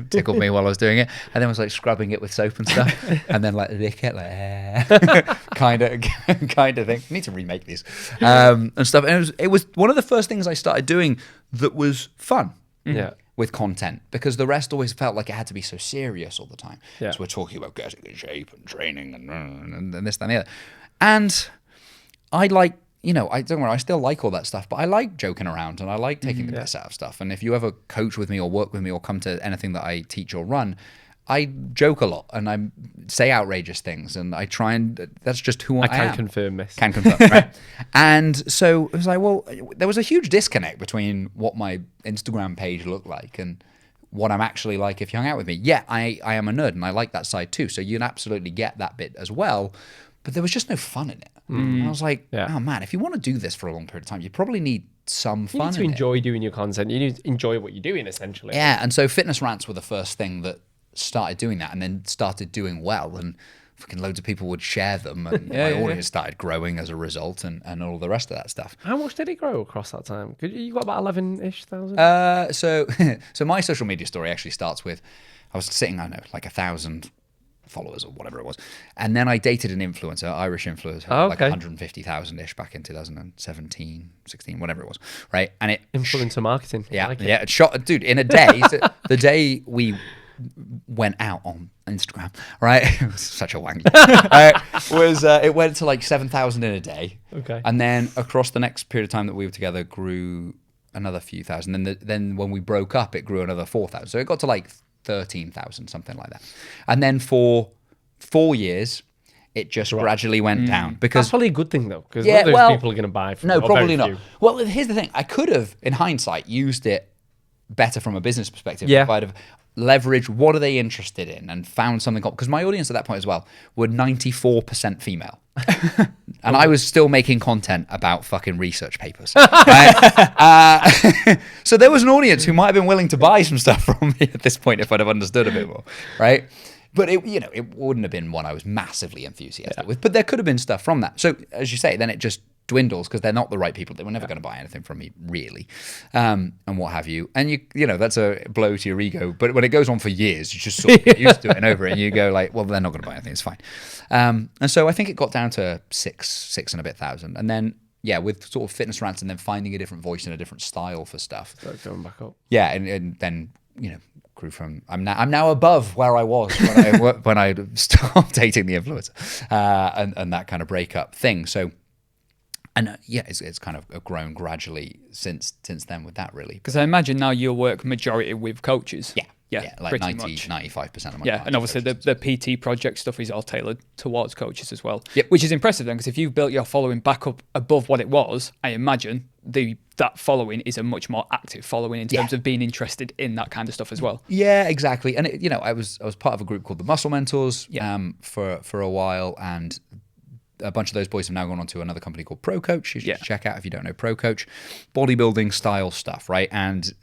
tickled me while I was doing it, and then was like scrubbing it with soap and stuff, and then like lick it like kind of thing. I need to remake these and stuff. And it was one of the first things I started doing that was fun. Yeah. With content, because the rest always felt like it had to be so serious all the time. Yeah. So we're talking about getting in shape and training and this, that, and the other. And I like, I don't know, I still like all that stuff, but I like joking around and I like taking the piss out of stuff. And if you ever coach with me or work with me or come to anything that I teach or run, I joke a lot and I say outrageous things and I try and that's just who I am. I can confirm this. Can confirm, right? And so it was like, well, there was a huge disconnect between what my Instagram page looked like and what I'm actually like if you hung out with me. Yeah, I am a nerd and I like that side too. So you'd absolutely get that bit as well. But there was just no fun in it. And I was like, oh man, if you want to do this for a long period of time, you probably need some fun. You need to in enjoy doing your content. You need to enjoy what you're doing, essentially. Yeah, and so fitness rants were the first thing that started doing that and then started doing well and fucking loads of people would share them and my audience started growing as a result and all the rest of that stuff. How much did it grow across that time? You got about 11-ish thousand? So my social media story actually starts with I was sitting, I don't know, like 1,000 followers or whatever it was. And then I dated an influencer, Irish influencer, like 150,000-ish back in 2017, 16, whatever it was, right? And it... Influencer marketing. Yeah, it shot... Dude, in a day, the day we went out on Instagram, right? It was such a wank. It went to like 7,000 in a day. Okay. And then across the next period of time that we were together grew another few thousand. Then when we broke up, it grew another 4,000. So it got to like 13,000, something like that. And then for 4 years, it just gradually went down. Because that's probably a good thing though, because not those people are going to buy from no, probably not. Well, here's the thing. I could have, in hindsight, used it better from a business perspective. Yeah. If I'd have leveraged what are they interested in and found something, because my audience at that point as well were 94% female. And I was still making content about fucking research papers. Right? So there was an audience who might have been willing to buy some stuff from me at this point if I'd have understood a bit more, right? But it wouldn't have been one I was massively enthusiastic with. But there could have been stuff from that. So as you say, then it just dwindles because they're not the right people. They were never going to buy anything from me, really, and what have you. And you know that's a blow to your ego. But when it goes on for years, you just sort of get used to it and over it, and you go like, well, they're not going to buy anything. It's fine. And so I think it got down to six and a bit thousand, and then with sort of fitness rants and then finding a different voice and a different style for stuff. So going back up. Yeah, and then grew from. I'm now above where I was when I stopped dating the influencer, and that kind of breakup thing. So, and it's kind of grown gradually since then with that, really. Because I imagine now you'll work majority with coaches. Yeah, like pretty 95% of my clients and obviously the PT project stuff is all tailored towards coaches as well. Yep. Which is impressive then, because if you've built your following back up above what it was, I imagine that following is a much more active following in terms of being interested in that kind of stuff as well. Yeah, exactly. And I was part of a group called the Muscle Mentors for a while, and a bunch of those boys have now gone on to another company called Pro Coach. You should check out if you don't know Pro Coach. Bodybuilding style stuff, right? And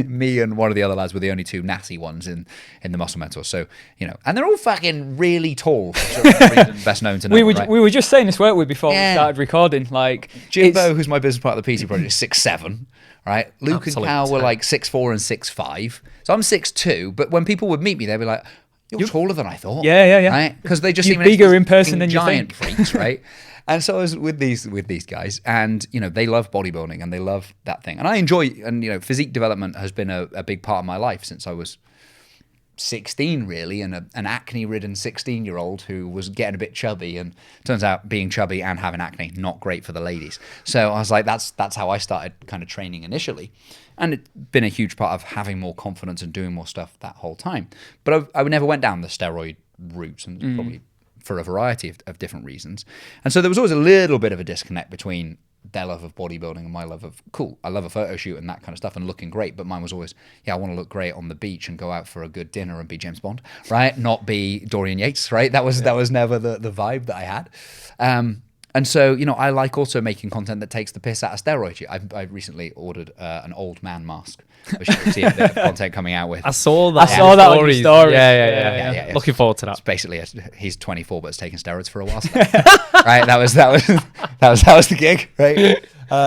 me and one of the other lads were the only two natty ones in the Muscle Mentors. So, and they're all fucking really tall. Best known to know, we were just saying this, weren't we, before we started recording? Like Jimbo, who's my business partner at the PT Project, is 6'7", right? Luke and Cal were like 6'4" and 6'5". So I'm 6'2", but when people would meet me, they'd be like, You're taller than I thought. Yeah. Right? Because they just seem bigger in person than you giant think. freaks, right? And so I was with these guys, and they love bodybuilding and they love that thing, and I enjoy. And physique development has been a big part of my life since I was 16, really, and an acne-ridden 16-year-old who was getting a bit chubby, and turns out being chubby and having acne not great for the ladies. So I was like, that's how I started kind of training initially. And it's been a huge part of having more confidence and doing more stuff that whole time. But I never went down the steroid route, and probably for a variety of different reasons. And so there was always a little bit of a disconnect between their love of bodybuilding and my love of, I love a photo shoot and that kind of stuff and looking great. But mine was always, I want to look great on the beach and go out for a good dinner and be James Bond, right? Not be Dorian Yates, right? That was never the vibe that I had. And so, I like also making content that takes the piss out of steroids. I recently ordered an old man mask, which you can see a bit of content coming out with. I saw that. I saw that on your stories. Yeah. Looking forward to that. It's basically he's 24 but has taken steroids for a while. So right? That was the gig, right?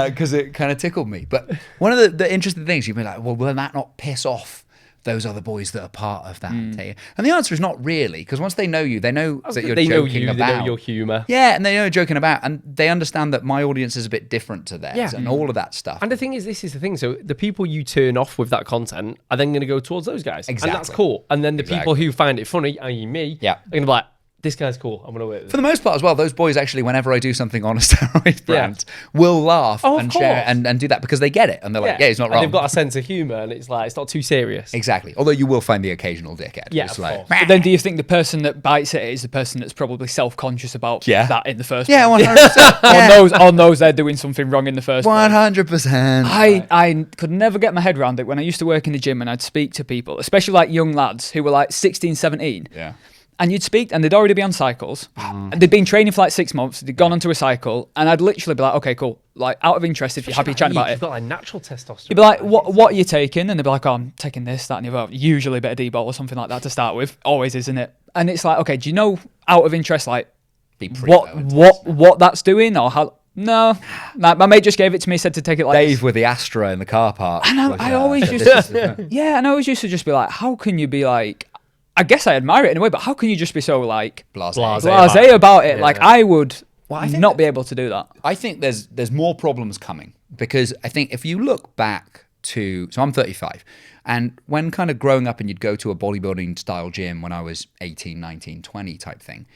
Because it kind of tickled me. But one of the interesting things, you'd be like, well, will that not piss off those other boys that are part of that? And the answer is not really, because once they know you, they know that you're joking about. They know your humour. Yeah, and they know you're joking about, and they understand that my audience is a bit different to theirs, and all of that stuff. And the thing is, this is the thing. So the people you turn off with that content are then going to go towards those guys. Exactly. And that's cool. And then the people who find it funny, i.e. me, are going to be like, this guy's cool, I'm going to work with For the most part as well, those boys actually, whenever I do something on a steroid brand, will laugh and share and do that because they get it. And they're like, he's not wrong. And they've got a sense of humour, and it's like, it's not too serious. Exactly. Although you will find the occasional dickhead. Yeah, it's like, but then do you think the person that bites it is the person that's probably self-conscious about that in the first place? Yeah, 100%. On those, they're doing something wrong in the first place. 100%. I could never get my head around it when I used to work in the gym and I'd speak to people, especially like young lads who were like 16, 17. Yeah. And you'd speak, and they'd already be on cycles. And they'd been training for like 6 months. They'd gone onto a cycle, and I'd literally be like, "Okay, cool. Like, out of interest, if you're happy chatting about it." You've got like natural testosterone. You'd be like, "What are you taking?" And they'd be like, "Oh, I'm taking this, that, and the other." Usually a bit of D-bol or something like that to start with. Always, isn't it? And it's like, okay, do you know out of interest, like, what that's doing or how? No, like, my mate just gave it to me. Said to take it like Dave with the Astra in the car park. And I always used to, and I always used to just be like, how can you be like? I guess I admire it in a way, but how can you just be so like blasé about it? Like I would not be able to do that. I think there's more problems coming, because I think if you look back to, so I'm 35, and when kind of growing up and you'd go to a bodybuilding style gym when I was 18, 19, 20 type thing,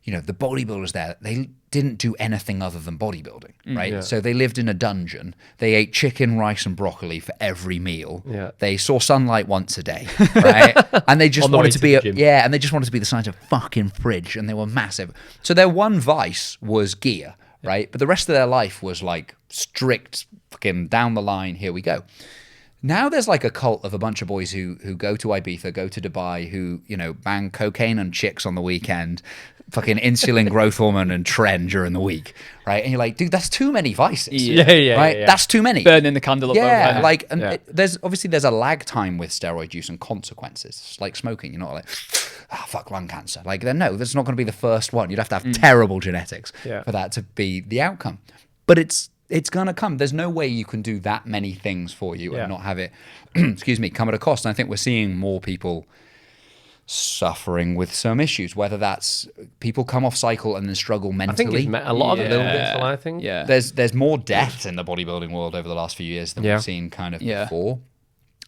the bodybuilders there, they didn't do anything other than bodybuilding, right? So they lived in a dungeon. They ate chicken, rice, and broccoli for every meal. Yeah. They saw sunlight once a day, right? And they just wanted to be and they just wanted to be the size of fucking fridge, and they were massive. So their one vice was gear, right? But the rest of their life was like strict fucking down the line, here we go. Now there's like a cult of a bunch of boys who go to Ibiza, go to Dubai, who, bang cocaine and chicks on the weekend, fucking insulin growth hormone and tren during the week, right? And you're like, dude, that's too many vices. Right? That's too many. Burning the candle at both ends. There's a lag time with steroid use and consequences. It's like smoking. You're not like, fuck lung cancer. Like, no, that's not going to be the first one. You'd have to have terrible genetics for that to be the outcome. But it's going to come. There's no way you can do that many things for you and not have it, come at a cost. And I think we're seeing more people suffering with some issues, whether that's people come off cycle and then struggle mentally. I think it's a lot of it, I think. Yeah. There's more death in the bodybuilding world over the last few years than we've seen kind of before.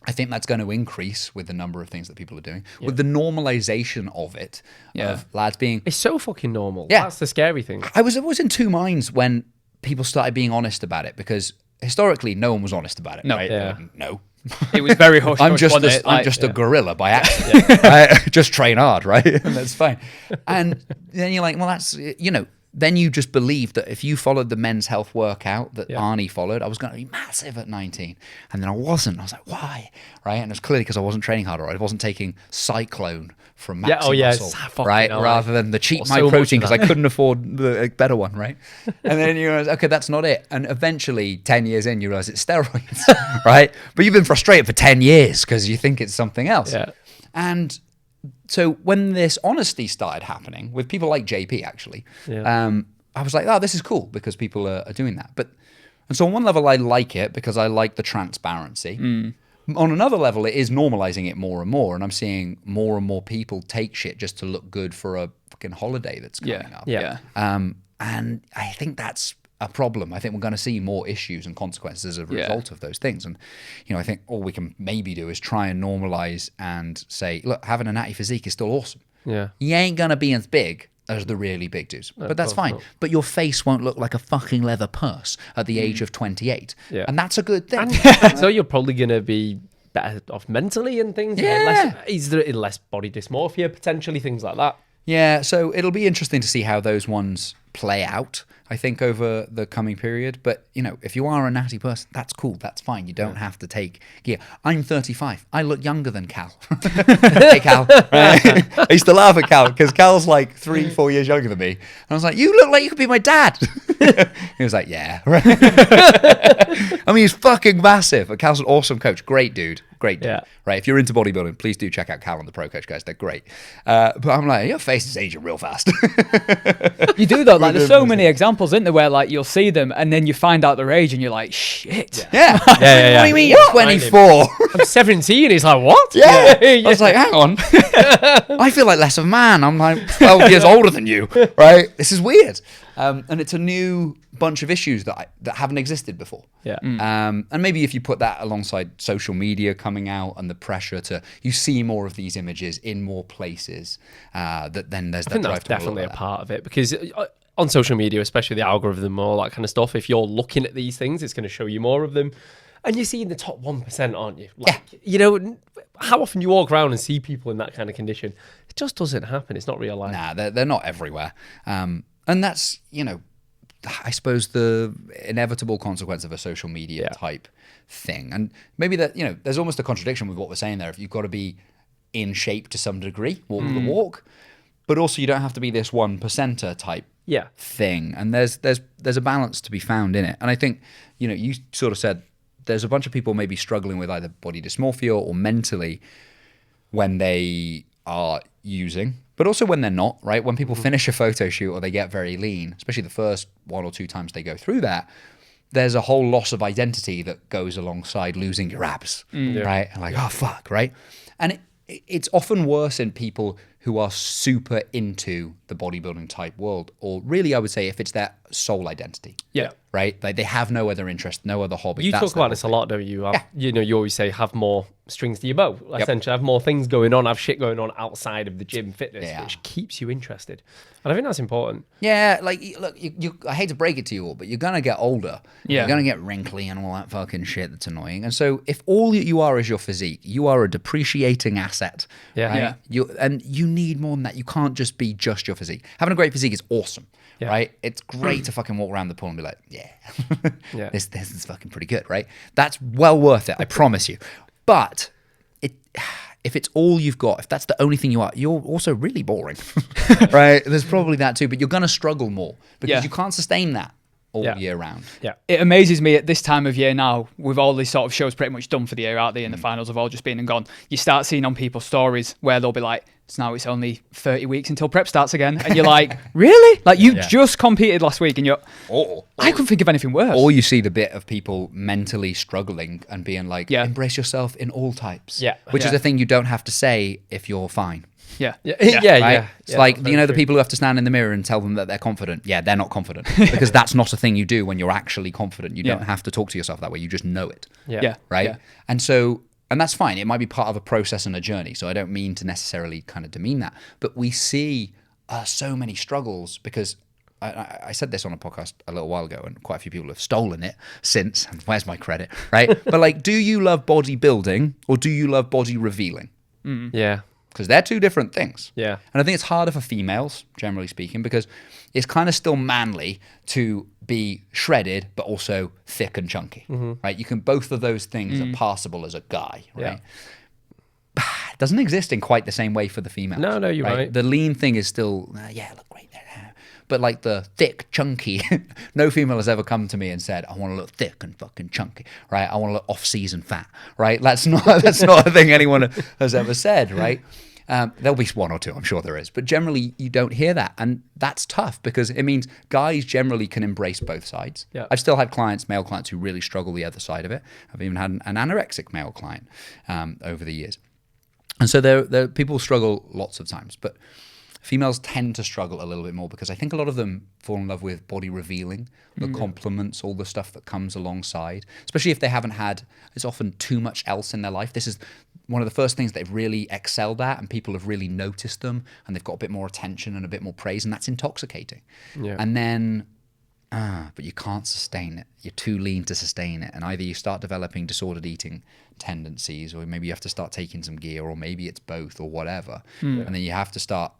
I think that's going to increase with the number of things that people are doing, with the normalization of it, of lads being... It's so fucking normal. Yeah. That's the scary thing. I was in two minds when people started being honest about it, because historically no one was honest about it. No. Right? Yeah. No. It was very hush. I'm just a gorilla by accident. Right? Just train hard, right? And that's fine. And then you're like, well, that's, then you just believe that if you followed the men's health workout that Arnie followed, I was going to be massive at 19. And then I wasn't. I was like, why? Right? And it was clearly because I wasn't training hard, or I wasn't taking Cyclone from Maxi Muscle, right? Rather than the cheap My Protein, because I couldn't afford the better one, right? And then you realize, okay, that's not it. And eventually, 10 years in, you realize it's steroids, right? But you've been frustrated for 10 years because you think it's something else. Yeah. And so when this honesty started happening with people like JP, actually, I was like, oh, this is cool because people are doing that. And so on one level, I like it because I like the transparency. On another level, it is normalizing it more and more. And I'm seeing more and more people take shit just to look good for a fucking holiday that's coming up. Yeah. And I think that's a problem. I think we're going to see more issues and consequences as a result of those things. And, I think all we can maybe do is try and normalize and say, look, having a natty physique is still awesome. Yeah. You ain't going to be as big as the really big dudes. But that's fine. Not. But your face won't look like a fucking leather purse at the age of 28. Yeah. And that's a good thing. So you're probably going to be better off mentally and things. Yeah. Less body dysmorphia, potentially, things like that. Yeah, so it'll be interesting to see how those ones play out, I think, over the coming period. But, if you are a natty person, that's cool. That's fine. You don't have to take gear. I'm 35. I look younger than Cal. Hey, Cal. I used to laugh at Cal because Cal's like 3-4 years younger than me. And I was like, you look like you could be my dad. He was like, yeah. I mean, he's fucking massive. And Cal's an awesome coach. Great dude. Great dude. Yeah. Right? If you're into bodybuilding, please do check out Cal and the Pro Coach guys. They're great. But I'm like, your face is aging real fast. You do though. Like, there's so many examples, isn't there, where like you'll see them and then you find out their age and you're like, shit. Yeah. Yeah, yeah. What do you mean you're 24? I'm 17. He's like, what? Yeah. I was like, hang on. I feel like less of a man. I'm like 12 years older than you, right? This is weird. And it's a new bunch of issues that haven't existed before. Yeah. And maybe if you put that alongside social media coming out and the pressure you see more of these images in more places, that then there's that drive to that's definitely a part of it, because on social media, especially the algorithm, all that kind of stuff, if you're looking at these things, it's going to show you more of them. And you're seeing the top 1%, aren't you? How often you walk around and see people in that kind of condition? It just doesn't happen. It's not real life. Nah, they're not everywhere. And that's, I suppose the inevitable consequence of a social media type thing. And maybe that, there's almost a contradiction with what we're saying there. If you've got to be in shape to some degree, walk the walk, but also you don't have to be this 1%er type thing. And there's a balance to be found in it. And I think, you sort of said there's a bunch of people maybe struggling with either body dysmorphia or mentally when they are using, but also when they're not, right? When people finish a photo shoot or they get very lean, especially the first 1 or 2 times they go through that, there's a whole loss of identity that goes alongside losing your abs, right? And like, oh, fuck, right? And it's often worse in people who are super into the bodybuilding type world, or really I would say if it's their sole identity. Yeah. Right? Like they have no other interest, no other hobby. You That's talk about this a lot, don't you? You always say have more strings to your bow. Essentially, have more things going on, have shit going on outside of the gym fitness, which keeps you interested. And I think that's important. Yeah, like, look, I hate to break it to you all, but you're going to get older. Yeah. You're going to get wrinkly and all that fucking shit that's annoying. And so if all that you are is your physique, you are a depreciating asset. Yeah. Right? Yeah. And you need more than that. You can't just be just your physique. Having a great physique is awesome, right? It's great to fucking walk around the pool and be like, this is fucking pretty good, right? That's well worth it, I promise you. But if it's all you've got, if that's the only thing you are, you're also really boring, right? There's probably that too, but you're going to struggle more because you can't sustain that all year round. Yeah. It amazes me at this time of year now, with all these sort of shows pretty much done for the year, aren't they? And the finals have all just been and gone. You start seeing on people's stories where they'll be like, So now it's only 30 weeks until prep starts again. And you're like, really? Like you just competed last week and I couldn't think of anything worse. Or you see the bit of people mentally struggling and being like, embrace yourself in all types. Yeah. Which is a thing you don't have to say if you're fine. Yeah. Right? It's like, you know, the people who have to stand in the mirror and tell them that they're confident. Yeah, they're not confident. Because that's not a thing you do when you're actually confident. You don't have to talk to yourself that way. You just know it. Yeah. Right? Yeah. And that's fine. It might be part of a process and a journey. So I don't mean to necessarily kind of demean that. But we see so many struggles because I said this on a podcast a little while ago and quite a few people have stolen it since. And where's my credit? Right? But like, do you love bodybuilding or do you love body revealing? Yeah. Because they're two different things. Yeah. And I think it's harder for females, generally speaking, because it's kind of still manly to be shredded, but also thick and chunky, right? You can, both of those things are passable as a guy, right? It doesn't exist in quite the same way for the females. No, you're right. The lean thing is still, look great there. But like the thick, chunky, no female has ever come to me and said, I want to look thick and fucking chunky, right? I want to look off-season fat, right? That's not a thing anyone has ever said, right? There'll be one or two, I'm sure there is. But generally, you don't hear that. And that's tough because it means guys generally can embrace both sides. Yeah. I've still had male clients who really struggle the other side of it. I've even had an anorexic male client over the years. And so there people struggle lots of times. But females tend to struggle a little bit more because I think a lot of them fall in love with body revealing, the compliments, all the stuff that comes alongside, especially if they haven't had, it's often too much else in their life. This is one of the first things they've really excelled at and people have really noticed them and they've got a bit more attention and a bit more praise and that's intoxicating. Yeah. And then, but you can't sustain it. You're too lean to sustain it. And either you start developing disordered eating tendencies or maybe you have to start taking some gear or maybe it's both or whatever. And then you have to start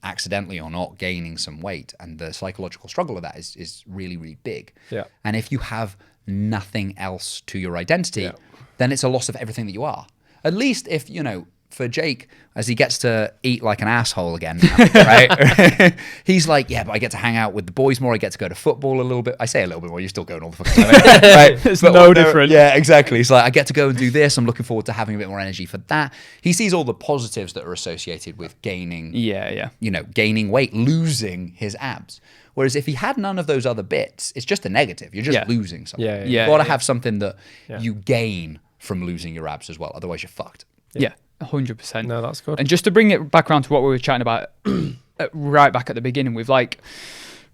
accidentally or not gaining some weight and the psychological struggle of that is really, really big. Yeah. And if you have nothing else to your identity, then it's a loss of everything that you are. At least if, you know, for Jake, as he gets to eat like an asshole again, right? He's like, yeah, but I get to hang out with the boys more. I get to go to football a little bit. I say a little bit more. You're still going all the fucking time. Right? It's no different. Yeah, exactly. It's like, I get to go and do this. I'm looking forward to having a bit more energy for that. He sees all the positives that are associated with gaining, you know, gaining weight, losing his abs. Whereas if he had none of those other bits, it's just a negative. You're just losing something. You've got to have something that you gain from losing your abs as well. Otherwise, you're fucked. Yeah. 100%. No, that's good. And just to bring it back around to what we were chatting about right back at the beginning with like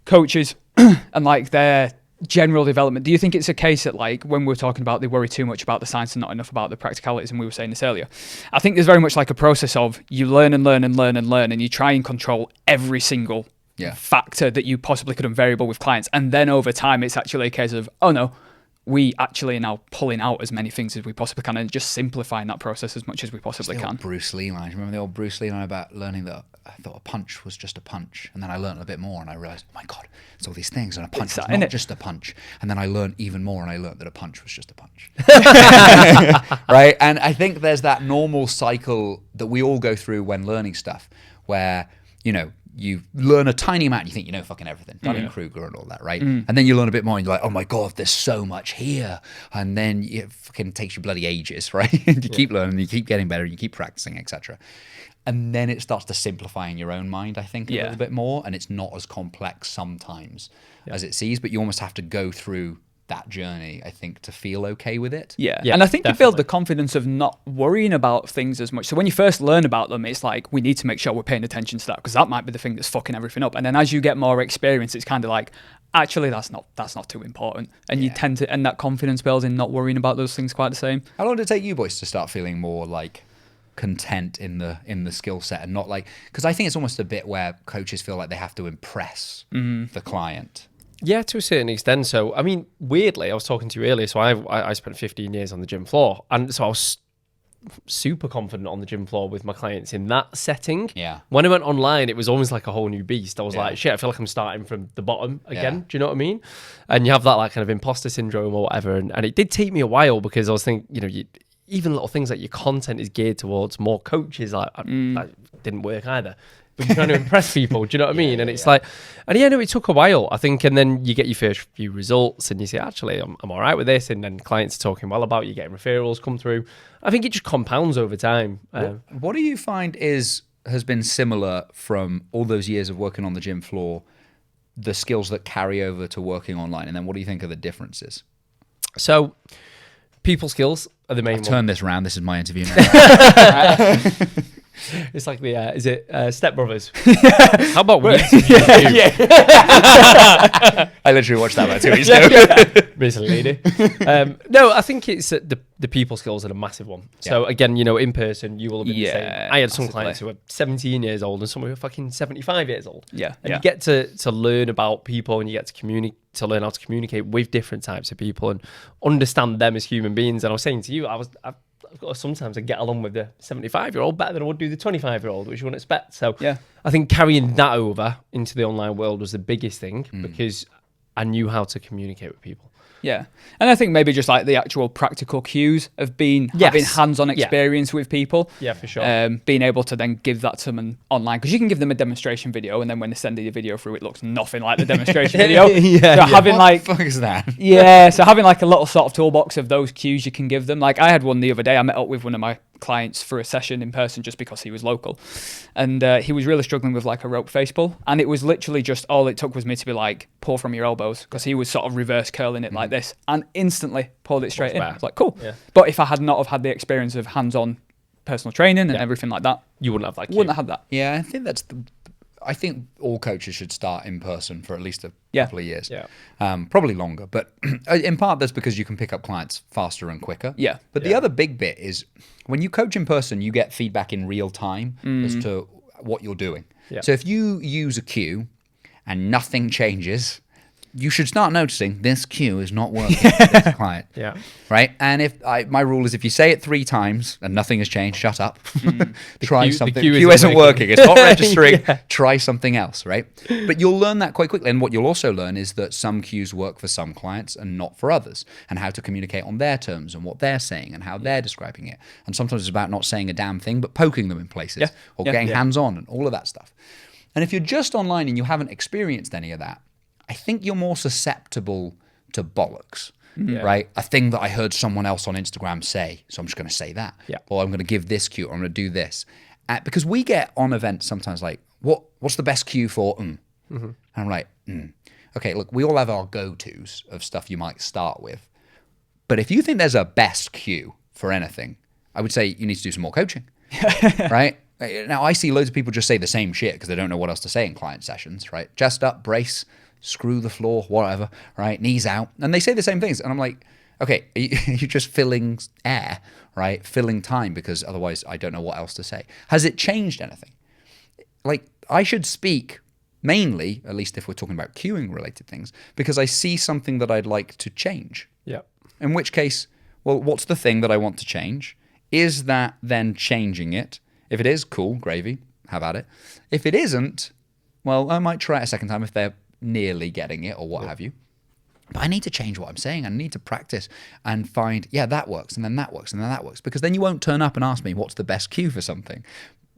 coaches and like their general development, do you think it's a case that like when we're talking about they worry too much about the science and not enough about the practicalities, and we were saying this earlier, I think there's very much like a process of you learn and learn and learn and learn and you try and control every single factor that you possibly could have variable with clients, and then over time it's actually a case of, oh no, we actually are now pulling out as many things as we possibly can and just simplifying that process as much as we possibly can. Bruce Lee line. Remember the old Bruce Lee line about learning that I thought a punch was just a punch, and then I learned a bit more and I realized, oh my God, it's all these things, and a punch is not just a punch. And then I learned even more and I learned that a punch was just a punch. Right? And I think there's that normal cycle that we all go through when learning stuff where, you know, you learn a tiny amount and you think you know fucking everything, Dunning-Kruger and all that, right? And then you learn a bit more and you're like, oh my God, there's so much here. And then it fucking takes you bloody ages, right? You keep learning, you keep getting better, you keep practicing, etc. And then it starts to simplify in your own mind, I think, a little bit more. And it's not as complex sometimes as it seems, but you almost have to go through that journey, I think, to feel okay with it. Yeah. And I think you build the confidence of not worrying about things as much. So when you first learn about them, it's like, we need to make sure we're paying attention to that because that might be the thing that's fucking everything up. And then as you get more experience, it's kind of like, actually, that's not too important. And you tend to, and that confidence builds in not worrying about those things quite the same. How long did it take you boys to start feeling more like content in the skill set and not like, because I think it's almost a bit where coaches feel like they have to impress the client. Yeah, to a certain extent. So, I mean, weirdly, I was talking to you earlier. So I spent 15 years on the gym floor. And so I was super confident on the gym floor with my clients in that setting. Yeah. When I went online, it was almost like a whole new beast. I was like, shit, I feel like I'm starting from the bottom again. Do you know what I mean? And you have that like kind of imposter syndrome or whatever. And it did take me a while because I was thinking, you know, even little things like your content is geared towards more coaches. Like, that didn't work either. But you're trying to impress people, do you know what I mean? And it's like, and no, it took a while, I think. And then you get your first few results and you say, actually, I'm all right with this. And then clients are talking well about you, getting referrals come through. I think it just compounds over time. What do you find is has been similar from all those years of working on the gym floor, the skills that carry over to working online? And then what do you think are the differences? So, people skills are the main one. Turn this around. This is my interview now. It's like the, is it Step Brothers? How about we interview you? I literally watched that about 2 weeks ago. Recently, lady. No, I think it's the people skills are a massive one. So again, in person, you will have been the same. I had some clients who were 17 years old and some who were fucking 75 years old. Yeah. And you get to learn about people and you get to learn how to communicate with different types of people and understand them as human beings. And I was saying to you, I've got to sometimes I get along with the 75-year-old better than I would do the 25-year-old, which you wouldn't expect. So I think carrying that over into the online world was the biggest thing because I knew how to communicate with people. Yeah. And I think maybe just like the actual practical cues of having hands-on experience with people. Yeah, for sure. Being able to then give that to them online. Because you can give them a demonstration video and then when they send the video through, it looks nothing like the demonstration video. Having What the fuck is that? So having like a little sort of toolbox of those cues you can give them. Like I had one the other day. I met up with one of my clients for a session in person just because he was local. And he was really struggling with like a rope face pull. And it was literally just all it took was me to be like, pull from your elbows. Because he was sort of reverse curling it like this and instantly pulled it straight in. I was like, cool. Yeah. But if I had not have had the experience of hands-on personal training and everything like that, you wouldn't have that. Wouldn't have had that. Yeah, I think all coaches should start in person for at least a couple of years. Yeah. Probably longer, but in part that's because you can pick up clients faster and quicker. Yeah. But the other big bit is when you coach in person, you get feedback in real time as to what you're doing. Yeah. So if you use a cue and nothing changes, you should start noticing this cue is not working for this client. Yeah. Right? And my rule is if you say it 3 times and nothing has changed, shut up. Try something. The cue isn't working. It's not registering. Try something else, right? But you'll learn that quite quickly. And what you'll also learn is that some cues work for some clients and not for others, and how to communicate on their terms and what they're saying and how they're describing it. And sometimes it's about not saying a damn thing, but poking them in places or getting hands-on and all of that stuff. And if you're just online and you haven't experienced any of that, I think you're more susceptible to bollocks, right? A thing that I heard someone else on Instagram say, so I'm just going to say that. Yeah. Or I'm going to give this cue, or I'm going to do this. Because we get on events sometimes like, what's the best cue for? And I'm like, okay, look, we all have our go-tos of stuff you might start with. But if you think there's a best cue for anything, I would say you need to do some more coaching, right? Now, I see loads of people just say the same shit because they don't know what else to say in client sessions, right? Chest up, brace, screw the floor, whatever, right? Knees out. And they say the same things. And I'm like, okay, you're just filling air, right? Filling time, because otherwise I don't know what else to say. Has it changed anything? Like, I should speak mainly, at least if we're talking about cueing related things, because I see something that I'd like to change. Yeah. In which case, well, what's the thing that I want to change? Is that then changing it? If it is, cool, gravy, have at it. If it isn't, well, I might try it a second time if they're nearly getting it or what have you. But I need to change what I'm saying. I need to practice and find, that works, and then that works, and then that works. Because then you won't turn up and ask me what's the best cue for something.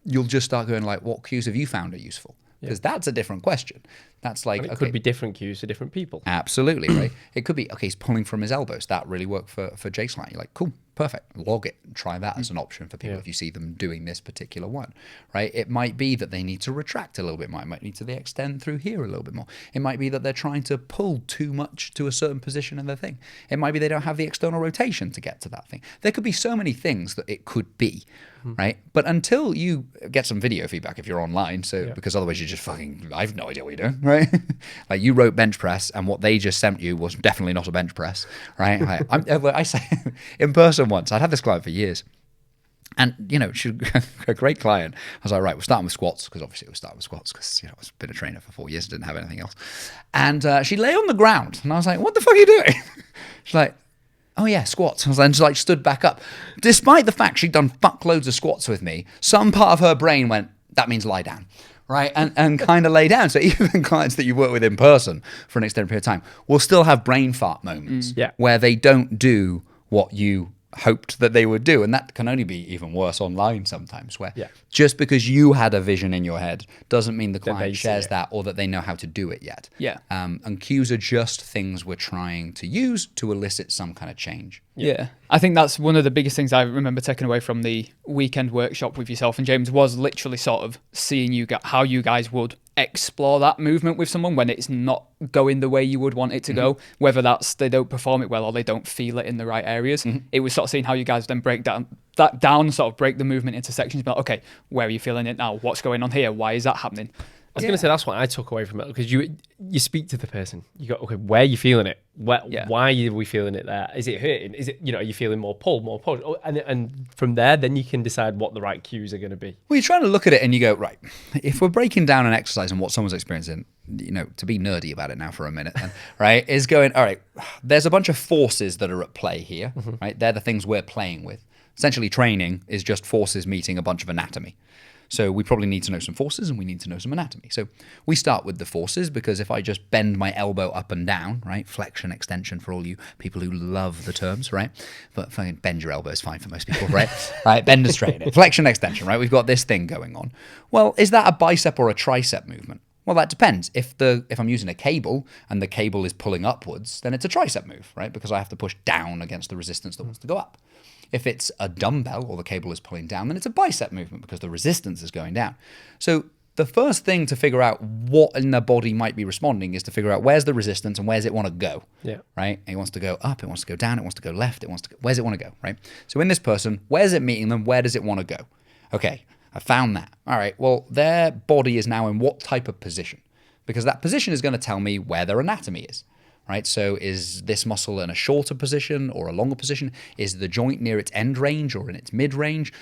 You'll just start going like, what cues have you found are useful? Because that's a different question. That's like, and it could be different cues for different people. Absolutely, right? It could be, okay, he's pulling from his elbows. That really worked for Jake's client. You're like, cool, perfect. Log it. Try that as an option for people if you see them doing this particular one, right? It might be that they need to retract a little bit more. It might need to extend through here a little bit more. It might be that they're trying to pull too much to a certain position in their thing. It might be they don't have the external rotation to get to that thing. There could be so many things that it could be, right? But until you get some video feedback if you're online, because otherwise you're just fucking, I have no idea what you're doing, right? Like you wrote bench press and what they just sent you was definitely not a bench press, right? I say in person once, I'd had this client for years. And, she's a great client. I was like, right, we're starting with squats, because obviously we're starting with squats because, I've been a trainer for 4 years, didn't have anything else. And she lay on the ground and I was like, what the fuck are you doing? She's like, oh yeah, squats. I was then just stood back up. Despite the fact she'd done fuckloads of squats with me, some part of her brain went, that means lie down. Right, and kind of lay down. So even clients that you work with in person for an extended period of time will still have brain fart moments where they don't do what you hoped that they would do. And that can only be even worse online sometimes, where Yeah. just because you had a vision in your head doesn't mean the they client see shares it. that or that they know how to do it yet. Yeah. And cues are just things we're trying to use to elicit some kind of change. Yeah. I think that's one of the biggest things I remember taking away from the weekend workshop with yourself and James was literally sort of seeing how you guys would explore that movement with someone when it's not going the way you would want it to go, whether that's they don't perform it well or they don't feel it in the right areas. It was sort of seeing how you guys then break down, sort of break the movement into sections, but okay, where are you feeling it now? What's going on here? Why is that happening? I was going to say that's what I took away from it, because you speak to the person. You go, okay, where are you feeling it? Why are we feeling it there? Is it hurting? Is it, are you feeling more pull, more push? Oh, and from there, then you can decide what the right cues are going to be. Well, you're trying to look at it and you go, right, if we're breaking down an exercise and what someone's experiencing, to be nerdy about it now for a minute, then, right, is going, all right, there's a bunch of forces that are at play here, right? They're the things we're playing with. Essentially, training is just forces meeting a bunch of anatomy. So we probably need to know some forces and we need to know some anatomy. So we start with the forces, because if I just bend my elbow up and down, right, flexion, extension for all you people who love the terms, right, but fucking bend your elbow is fine for most people, right? Right, bend and straighten it. Flexion, extension, right? We've got this thing going on. Well, is that a bicep or a tricep movement? Well, that depends. If I'm using a cable and the cable is pulling upwards, then it's a tricep move, right? Because I have to push down against the resistance that wants to go up. If it's a dumbbell or the cable is pulling down, then it's a bicep movement because the resistance is going down. So the first thing to figure out what in the body might be responding is to figure out where's the resistance and where's it want to go. Yeah. Right? It wants to go up, it wants to go down, it wants to go left, where's it want to go, right? So in this person, where's it meeting them? Where does it want to go? Okay, I found that. All right, well, their body is now in what type of position? Because that position is going to tell me where their anatomy is. Right, so is this muscle in a shorter position or a longer position? Is the joint near its end range or in its mid range?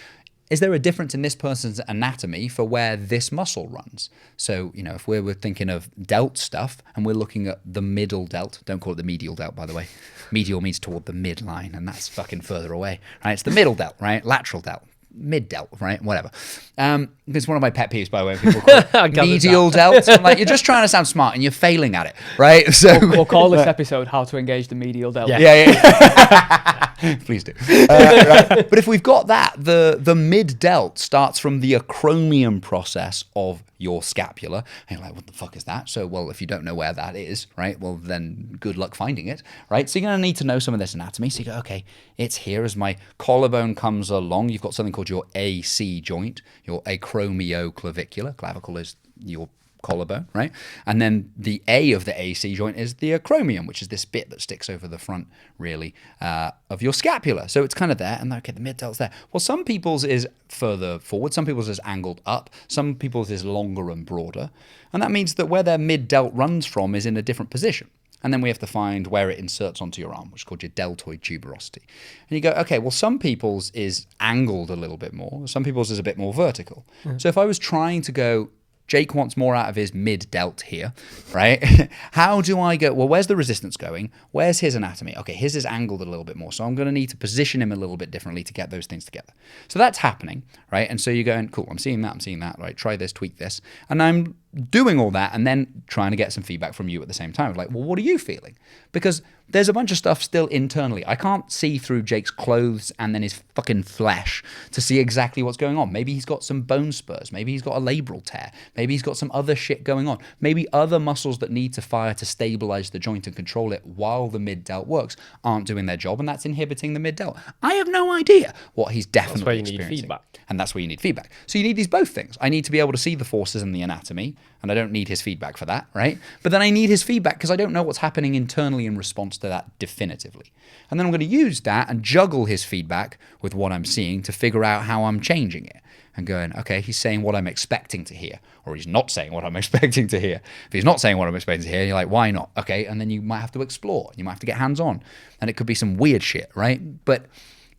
Is there a difference in this person's anatomy for where this muscle runs? So, if we were thinking of delt stuff and we're looking at the middle delt, don't call it the medial delt, by the way. Medial means toward the midline, and that's fucking further away. Right, it's the middle delt, right? Lateral delt. Mid delt, right? Whatever. It's one of my pet peeves, by the way. People call it medial delt. I'm like, you're just trying to sound smart and you're failing at it, right? So We'll call this episode "How to Engage the Medial Delt." Yeah. Please do. Right. But if we've got that, the mid delt starts from the acromion process of your scapula. And you're like, what the fuck is that? So, well, if you don't know where that is, right, well, then good luck finding it, right? So you're going to need to know some of this anatomy. So you go, okay, it's here as my collarbone comes along. You've got something called your AC joint, your acromioclavicular. Clavicle is your collarbone, right? And then the A of the AC joint is the acromion, which is this bit that sticks over the front, really, of your scapula. So it's kind of there, and okay, the mid delt's there. Well, some people's is further forward, some people's is angled up, some people's is longer and broader, and that means that where their mid delt runs from is in a different position. And then we have to find where it inserts onto your arm, which is called your deltoid tuberosity. And you go, okay, well, some people's is angled a little bit more, some people's is a bit more vertical. So if I was trying to go, Jake wants more out of his mid-delt here, right? How do I go, well, where's the resistance going? Where's his anatomy? Okay, his is angled a little bit more, so I'm going to need to position him a little bit differently to get those things together. So that's happening, right? And so you're going, cool, I'm seeing that, right? Try this, tweak this. And I'm doing all that and then trying to get some feedback from you at the same time. Like, well, what are you feeling? Because there's a bunch of stuff still internally. I can't see through Jake's clothes and then his fucking flesh to see exactly what's going on. Maybe he's got some bone spurs. Maybe he's got a labral tear. Maybe he's got some other shit going on. Maybe other muscles that need to fire to stabilize the joint and control it while the mid-delt works aren't doing their job, and that's inhibiting the mid-delt. I have no idea what he's definitely experiencing. That's where you need feedback. And that's where you need feedback. So you need these both things. I need to be able to see the forces and the anatomy, and I don't need his feedback for that, right? But then I need his feedback because I don't know what's happening internally in response to that definitively. And then I'm going to use that and juggle his feedback with what I'm seeing to figure out how I'm changing it. And going, okay, he's saying what I'm expecting to hear, or he's not saying what I'm expecting to hear. If he's not saying what I'm expecting to hear, you're like, why not? Okay, and then you might have to explore. You might have to get hands-on. And it could be some weird shit, right? But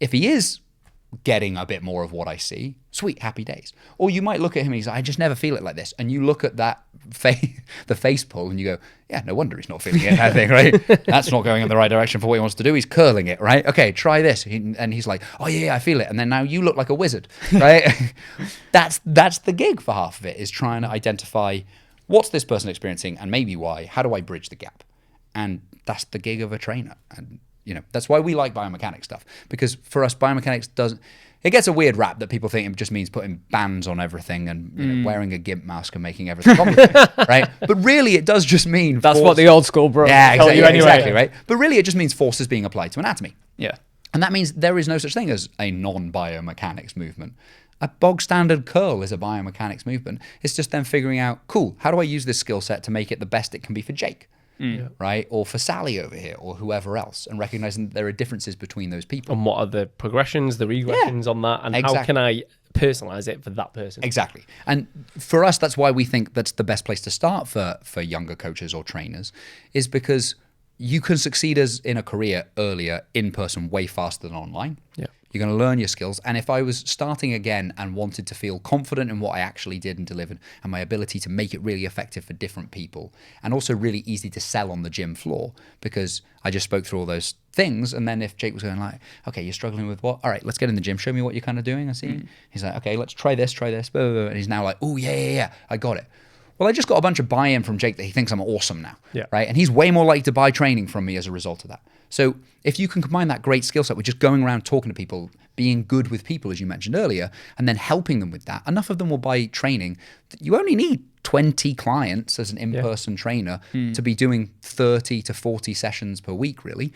if he is getting a bit more of what I see, sweet, happy days. Or you might look at him and he's like, I just never feel it like this. And you look at that the face pull and you go, yeah, no wonder he's not feeling it, I think, right? That's not going in the right direction for what he wants to do. He's curling it, right? Okay, try this. And he's like, oh yeah, I feel it. And then now you look like a wizard, right? That's the gig for half of it, is trying to identify what's this person experiencing and maybe why. How do I bridge the gap? And that's the gig of a trainer. And that's why we like biomechanics stuff, because for us, biomechanics doesn't. It gets a weird rap that people think it just means putting bands on everything and wearing a gimp mask and making everything complicated, right? But really, it does just mean That's what the old school bro tell you anyway. Exactly, right? But really, it just means forces being applied to anatomy. Yeah. And that means there is no such thing as a non-biomechanics movement. A bog standard curl is a biomechanics movement. It's just then figuring out, cool, how do I use this skill set to make it the best it can be for Jake? Right? Or for Sally over here, or whoever else, and recognizing that there are differences between those people. And what are the progressions, the regressions on that, and how can I personalize it for that person? Exactly. And for us, that's why we think that's the best place to start for younger coaches or trainers, is because you can succeed as in a career earlier in person way faster than online. Yeah. You're going to learn your skills. And if I was starting again and wanted to feel confident in what I actually did and delivered, and my ability to make it really effective for different people, and also really easy to sell on the gym floor, because I just spoke through all those things. And then if Jake was going like, okay, you're struggling with what? All right, let's get in the gym. Show me what you're kind of doing. I see. He's like, okay, let's try this. Blah, blah, blah. And he's now like, oh, yeah, I got it. Well, I just got a bunch of buy-in from Jake that he thinks I'm awesome now, right? And he's way more likely to buy training from me as a result of that. So if you can combine that great skill set with just going around talking to people, being good with people, as you mentioned earlier, and then helping them with that, enough of them will buy training. You only need 20 clients as an in-person trainer to be doing 30 to 40 sessions per week, really.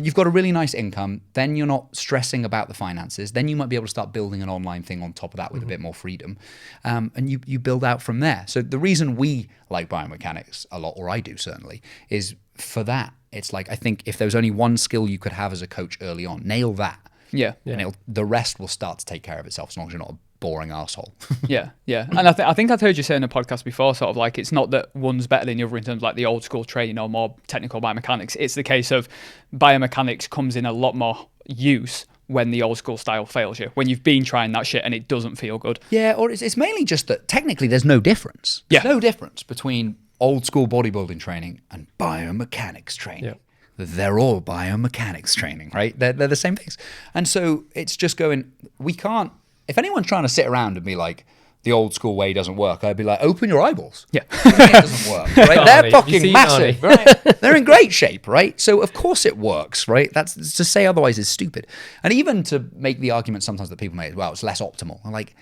You've got a really nice income. Then you're not stressing about the finances. Then you might be able to start building an online thing on top of that with a bit more freedom. And you build out from there. So the reason we like biomechanics a lot, or I do certainly, is for that. It's like, I think if there was only one skill you could have as a coach early on, nail that. Yeah. And the rest will start to take care of itself as long as you're not a boring asshole. Yeah. And I think I've heard you say in a podcast before, sort of like, it's not that one's better than the other in terms of like the old school training or more technical biomechanics. It's the case of biomechanics comes in a lot more use when the old school style fails you, when you've been trying that shit and it doesn't feel good. Yeah, or it's mainly just that technically there's no difference. There's no difference between old school bodybuilding training and biomechanics training. They're all biomechanics training, right? They're the same things. And so it's just going, we can't, if anyone's trying to sit around and be like, the old school way doesn't work, I'd be like, open your eyeballs. Yeah. It doesn't work, right? They're fucking massive, right? They're in great shape, right? So of course it works, right? That's to say otherwise is stupid. And even to make the argument sometimes that people make, well, it's less optimal. I'm like,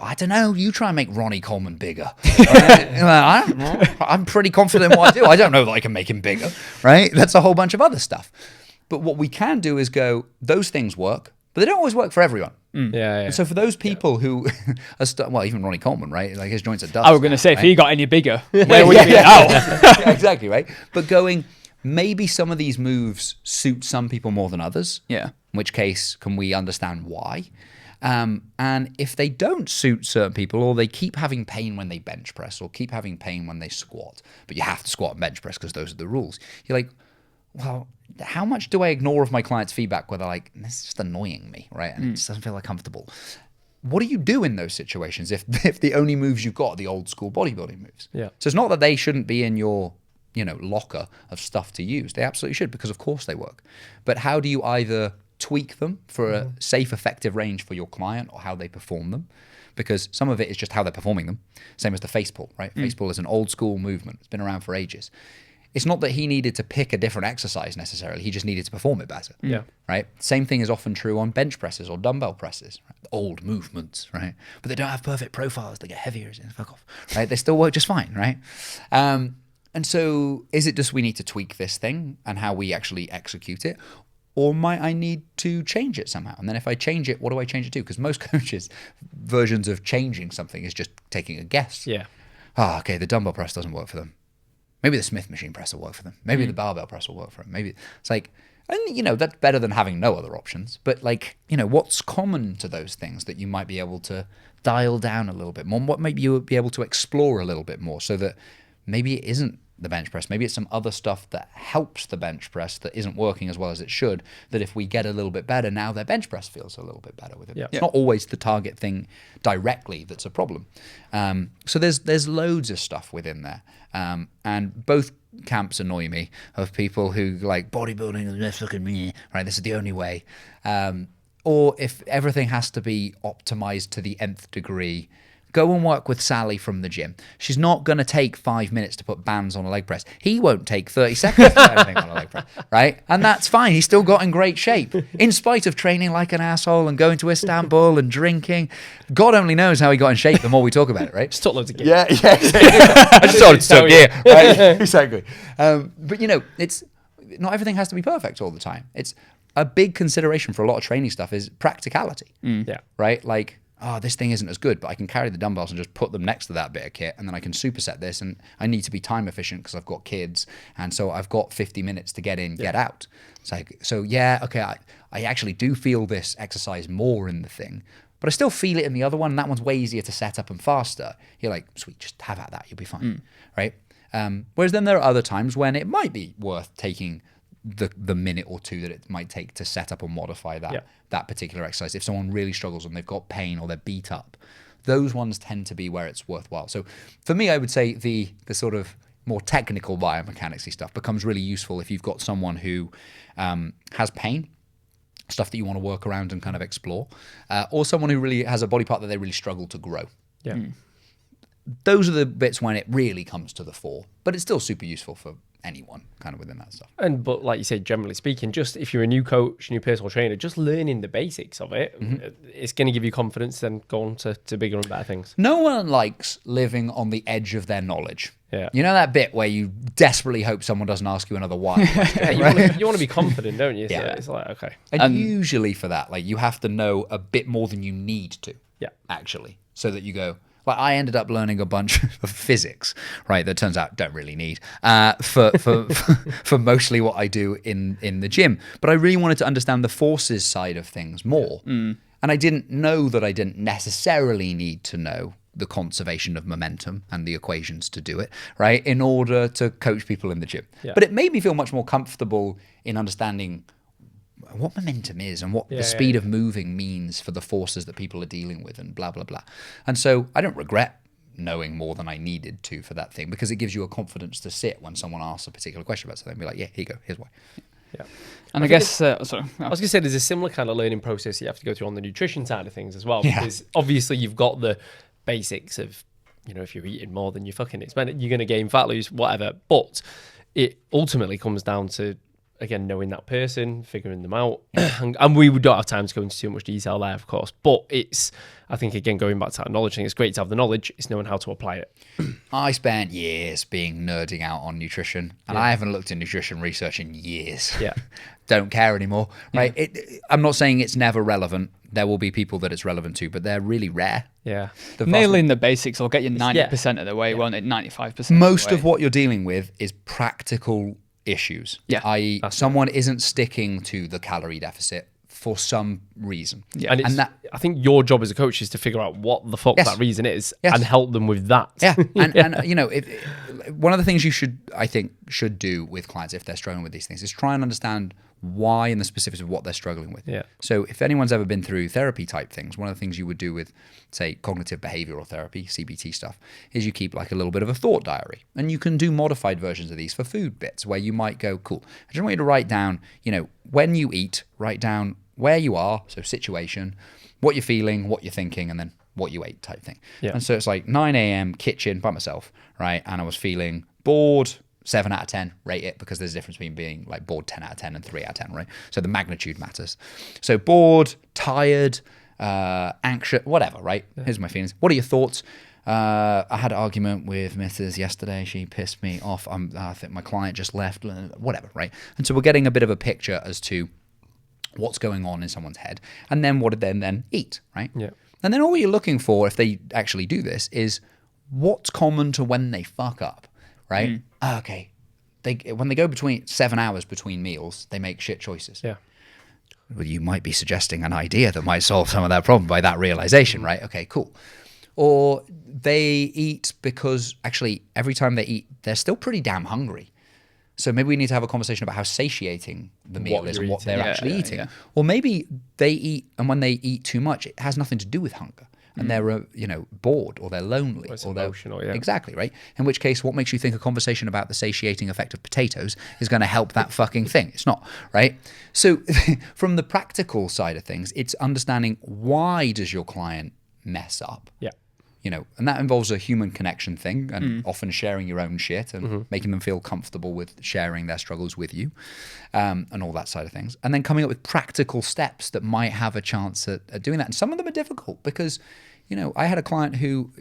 I don't know. You try and make Ronnie Coleman bigger. Right? I'm pretty confident in what I do. I don't know that I can make him bigger, right? That's a whole bunch of other stuff. But what we can do is go, those things work, but they don't always work for everyone. And so for those people who are well, even Ronnie Coleman, right? Like his joints are dust. I was going to say, if he got any bigger, where would yeah, he be now? Exactly, right? But going, maybe some of these moves suit some people more than others. Yeah. In which case, can we understand why? And if they don't suit certain people, or they keep having pain when they bench press, or keep having pain when they squat, but you have to squat and bench press because those are the rules. You're like, well, how much do I ignore of my client's feedback where they're like, this is just annoying me, right? And it just doesn't feel like comfortable. What do you do in those situations if the only moves you've got are the old school bodybuilding moves? Yeah. So it's not that they shouldn't be in your, locker of stuff to use. They absolutely should, because of course they work. But how do you either tweak them for a safe, effective range for your client, or how they perform them? Because some of it is just how they're performing them. Same as the face pull, right? Face pull is an old school movement. It's been around for ages. It's not that he needed to pick a different exercise necessarily. He just needed to perform it better. Yeah. Right? Same thing is often true on bench presses or dumbbell presses. Right? Old movements, right? But they don't have perfect profiles. They get heavier. Fuck off. Right? They still work just fine, right? And so is it just we need to tweak this thing and how we actually execute it? Or might I need to change it somehow? And then if I change it, what do I change it to? Because most coaches' versions of changing something is just taking a guess. Yeah. Okay, the dumbbell press doesn't work for them. Maybe the Smith machine press will work for them. Maybe the barbell press will work for them. Maybe it's like, and that's better than having no other options. But like, what's common to those things that you might be able to dial down a little bit more? What maybe you would be able to explore a little bit more, so that maybe it isn't the bench press. Maybe it's some other stuff that helps the bench press that isn't working as well as it should, that if we get a little bit better, now their bench press feels a little bit better with it. Yeah. It's not always the target thing directly that's a problem. So there's loads of stuff within there. And both camps annoy me, of people who like bodybuilding is this, look at me, right? This is the only way. Or if everything has to be optimized to the nth degree, Go and work with Sally from the gym. She's not going to take 5 minutes to put bands on a leg press. He won't take 30 seconds to put anything on a leg press, right? And that's fine. He's still got in great shape, in spite of training like an asshole and going to Istanbul and drinking. God only knows how he got in shape the more we talk about it, right? Just took loads of gear. Yeah. I just started to talk gear, right? Exactly. But, it's not everything has to be perfect all the time. It's a big consideration for a lot of training stuff is practicality, Yeah. right? Like, oh, this thing isn't as good, but I can carry the dumbbells and just put them next to that bit of kit, and then I can superset this, and I need to be time efficient because I've got kids, and so I've got 50 minutes to get in, get out. It's like, I actually do feel this exercise more in the thing, but I still feel it in the other one, and that one's way easier to set up and faster. You're like, sweet, just have at that, you'll be fine, right? Whereas then there are other times when it might be worth taking the minute or two that it might take to set up or modify that particular exercise. If someone really struggles and they've got pain or they're beat up, those ones tend to be where it's worthwhile. So for me, I would say the sort of more technical biomechanicsy stuff becomes really useful if you've got someone who has pain, stuff that you want to work around and kind of explore, or someone who really has a body part that they really struggle to grow. Yeah. Those are the bits when it really comes to the fore, but it's still super useful for anyone kind of within that stuff. But like you said, generally speaking, just if you're a new coach, new personal trainer, just learning the basics of it, it's going to give you confidence then go on to bigger and better things. No one likes living on the edge of their knowledge. Yeah. You know that bit where you desperately hope someone doesn't ask you another why? Yeah, you want to be confident, don't you? So Yeah. it's like, okay. And usually for that, like you have to know a bit more than you need to. Yeah. Actually, so that you go. Like I ended up learning a bunch of physics, right? That turns out don't really need for mostly what I do in the gym. But I really wanted to understand the forces side of things more, and I didn't know that I didn't necessarily need to know the conservation of momentum and the equations to do it, right? In order to coach people in the gym. Yeah. But it made me feel much more comfortable in understanding what momentum is and what the speed of moving means for the forces that people are dealing with and blah, blah, blah. And so I don't regret knowing more than I needed to for that thing because it gives you a confidence to sit when someone asks a particular question about something and be like, yeah, here you go, here's why. Yeah. And I guess, sorry. I was going to say there's a similar kind of learning process you have to go through on the nutrition side of things as well. Because obviously you've got the basics of, if you're eating more than you fucking expect, you're going to gain fat, lose, whatever. But it ultimately comes down to, again, knowing that person, figuring them out. And we don't have time to go into too much detail there, of course. But it's, I think, again, going back to that knowledge thing, it's great to have the knowledge. It's knowing how to apply it. I spent years being nerding out on nutrition, and I haven't looked at nutrition research in years. Yeah. Don't care anymore, right? I'm not saying it's never relevant. There will be people that it's relevant to, but they're really rare. Yeah. Nailing the basics will get you 90% of the way, won't it? 95%. Most of what you're dealing with is practical issues, i.e. someone isn't sticking to the calorie deficit for some reason. Yeah. And that, I think your job as a coach is to figure out what the fuck that reason is and help them with that. Yeah. And one of the things you should do with clients if they're struggling with these things is try and understand why and the specifics of what they're struggling with. Yeah. So if anyone's ever been through therapy type things, one of the things you would do with, say, cognitive behavioral therapy, CBT stuff, is you keep like a little bit of a thought diary. And you can do modified versions of these for food bits where you might go, cool, I just want you to write down, when you eat, write down where you are, so situation, what you're feeling, what you're thinking, and then what you ate type thing. Yeah. And so it's like 9 a.m. kitchen by myself, right? And I was feeling bored, 7 out of 10, rate it, because there's a difference between being like bored 10 out of 10 and 3 out of 10, right? So the magnitude matters. So bored, tired, anxious, whatever, right? Here's my feelings. What are your thoughts? I had an argument with Mrs. yesterday. She pissed me off. I think my client just left, whatever, right? And so we're getting a bit of a picture as to what's going on in someone's head. And then what did they then eat, right? Yeah. And then all you're looking for, if they actually do this, is what's common to when they fuck up, right? Okay. When they go between 7 hours between meals, they make shit choices. Yeah. Well, you might be suggesting an idea that might solve some of that problem by that realization, right? Okay, cool. Or they eat because actually every time they eat, they're still pretty damn hungry. So maybe we need to have a conversation about how satiating the meal is and what they're actually eating. Yeah. Or maybe they eat, and when they eat too much, it has nothing to do with hunger. And they're, bored, or they're lonely, or they're emotional. Yeah. Exactly, right? In which case, what makes you think a conversation about the satiating effect of potatoes is going to help that fucking thing? It's not, right? So, from the practical side of things, it's understanding why does your client mess up? Yeah. and that involves a human connection thing, and often sharing your own shit and making them feel comfortable with sharing their struggles with you, and all that side of things. And then coming up with practical steps that might have a chance at doing that. And some of them are difficult because, I had a client who,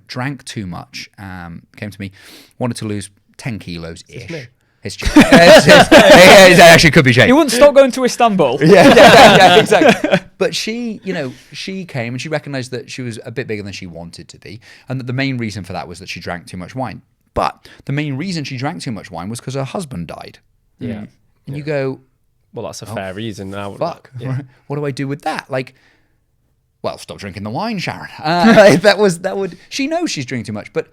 drank too much, came to me, wanted to lose 10 kilos-ish. It's it actually could be Jake. You wouldn't stop going to Istanbul. Yeah, exactly. But she came and she recognized that she was a bit bigger than she wanted to be, and that the main reason for that was that she drank too much wine. But the main reason she drank too much wine was because her husband died. Yeah. And you go, well, that's a fair reason. Now, fuck. Yeah. What do I do with that? Well, stop drinking the wine, Sharon. That would. She knows she's drinking too much, but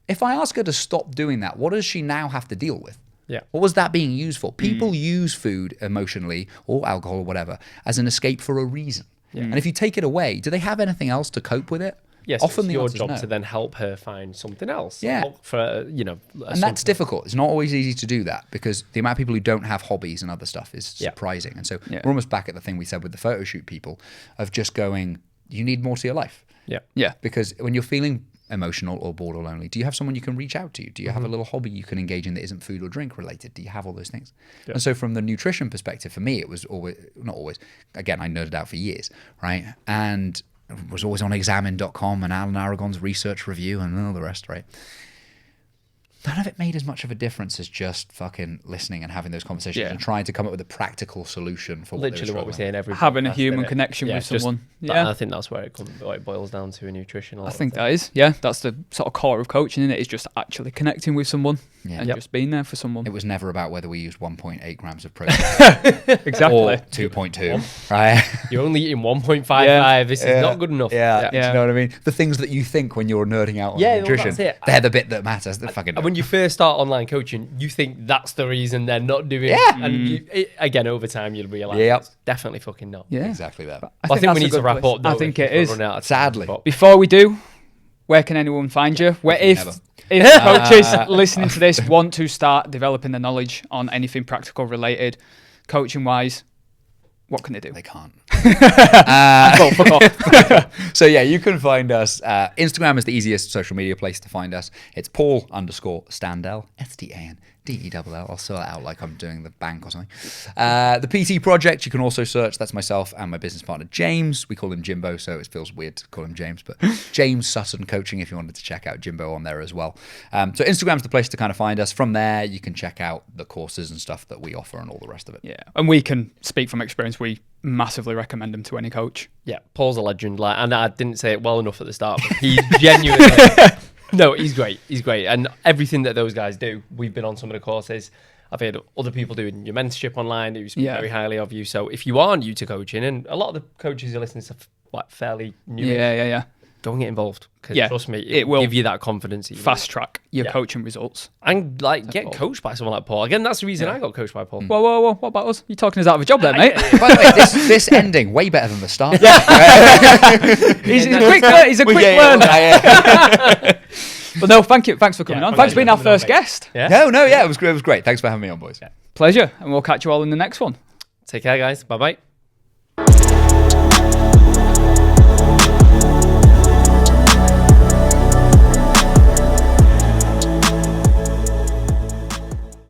if I ask her to stop doing that, what does she now have to deal with? Yeah. What was that being used for? People use food emotionally, or alcohol or whatever, as an escape for a reason. Yeah. And if you take it away, do they have anything else to cope with it? Yes, often it's the your answer is job no. to then help her find something else. Yeah. For, and that's difficult. It's not always easy to do that because the amount of people who don't have hobbies and other stuff is surprising. And so we're almost back at the thing we said with the photo shoot people of just going, you need more to your life. Yeah. Yeah. Because when you're feeling emotional or bored or lonely, do you have someone you can reach out to? Do you have a little hobby you can engage in that isn't food or drink related? Do you have all those things? And so from the nutrition perspective, for me, it was always, not always, again, I nerded out for years, right? And was always on examine.com and Alan Aragon's research review and all the rest, right? None of it made as much of a difference as just fucking listening and having those conversations and trying to come up with a practical solution for literally what we're saying every having a podcast, human innit? connection with someone. I think that's where it boils down to in nutrition. I think that is, that's the sort of core of coaching, isn't it? Is just actually connecting with someone and just being there for someone. It was never about whether we used 1.8 grams of protein exactly or 2.2, right? You're only eating 1.55. This is not good enough. Do you know what I mean? The things that you think when you're nerding out on nutrition, they're the bit that matters. When you first start online coaching, you think that's the reason they're not doing it. And again, over time, you'll realise it's definitely fucking not. Yeah. Exactly that. I think we need to wrap up. I think it is. Sadly. Before we do, where can anyone find you? If coaches listening to this want to start developing their knowledge on anything practical related, coaching wise, what can they do? They can't. Fuck off. So you can find us. Instagram is the easiest social media place to find us. It's Paul_Standell, STANDELL. I'll sort it out like I'm doing the bank or something. The PT Project, you can also search. That's myself and my business partner, James. We call him Jimbo, so it feels weird to call him James, but James Sutton Coaching if you wanted to check out Jimbo on there as well. So Instagram's the place to kind of find us. From there, you can check out the courses and stuff that we offer and all the rest of it. Yeah, and we can speak from experience. We massively recommend him to any coach. Yeah, Paul's a legend. And I didn't say it well enough at the start, but he's genuinely... No, he's great. He's great. And everything that those guys do, we've been on some of the courses. I've heard other people doing your mentorship online who speak very highly of you. So if you are new to coaching, and a lot of the coaches are listening to fairly new, go and get involved. Because trust me, it will give you that confidence. Fast track your coaching results. And get coached by someone like Paul. Again, that's the reason I got coached by Paul. Whoa. What about us? You're talking us out of a job there, mate. By the way, this ending, way better than the start. He's a quick learner. But no, thank you. Thanks for coming on. Thanks for being our first guest. No, it was great. Thanks for having me on, boys. Pleasure. And we'll catch you all in the next one. Take care, guys. Bye-bye.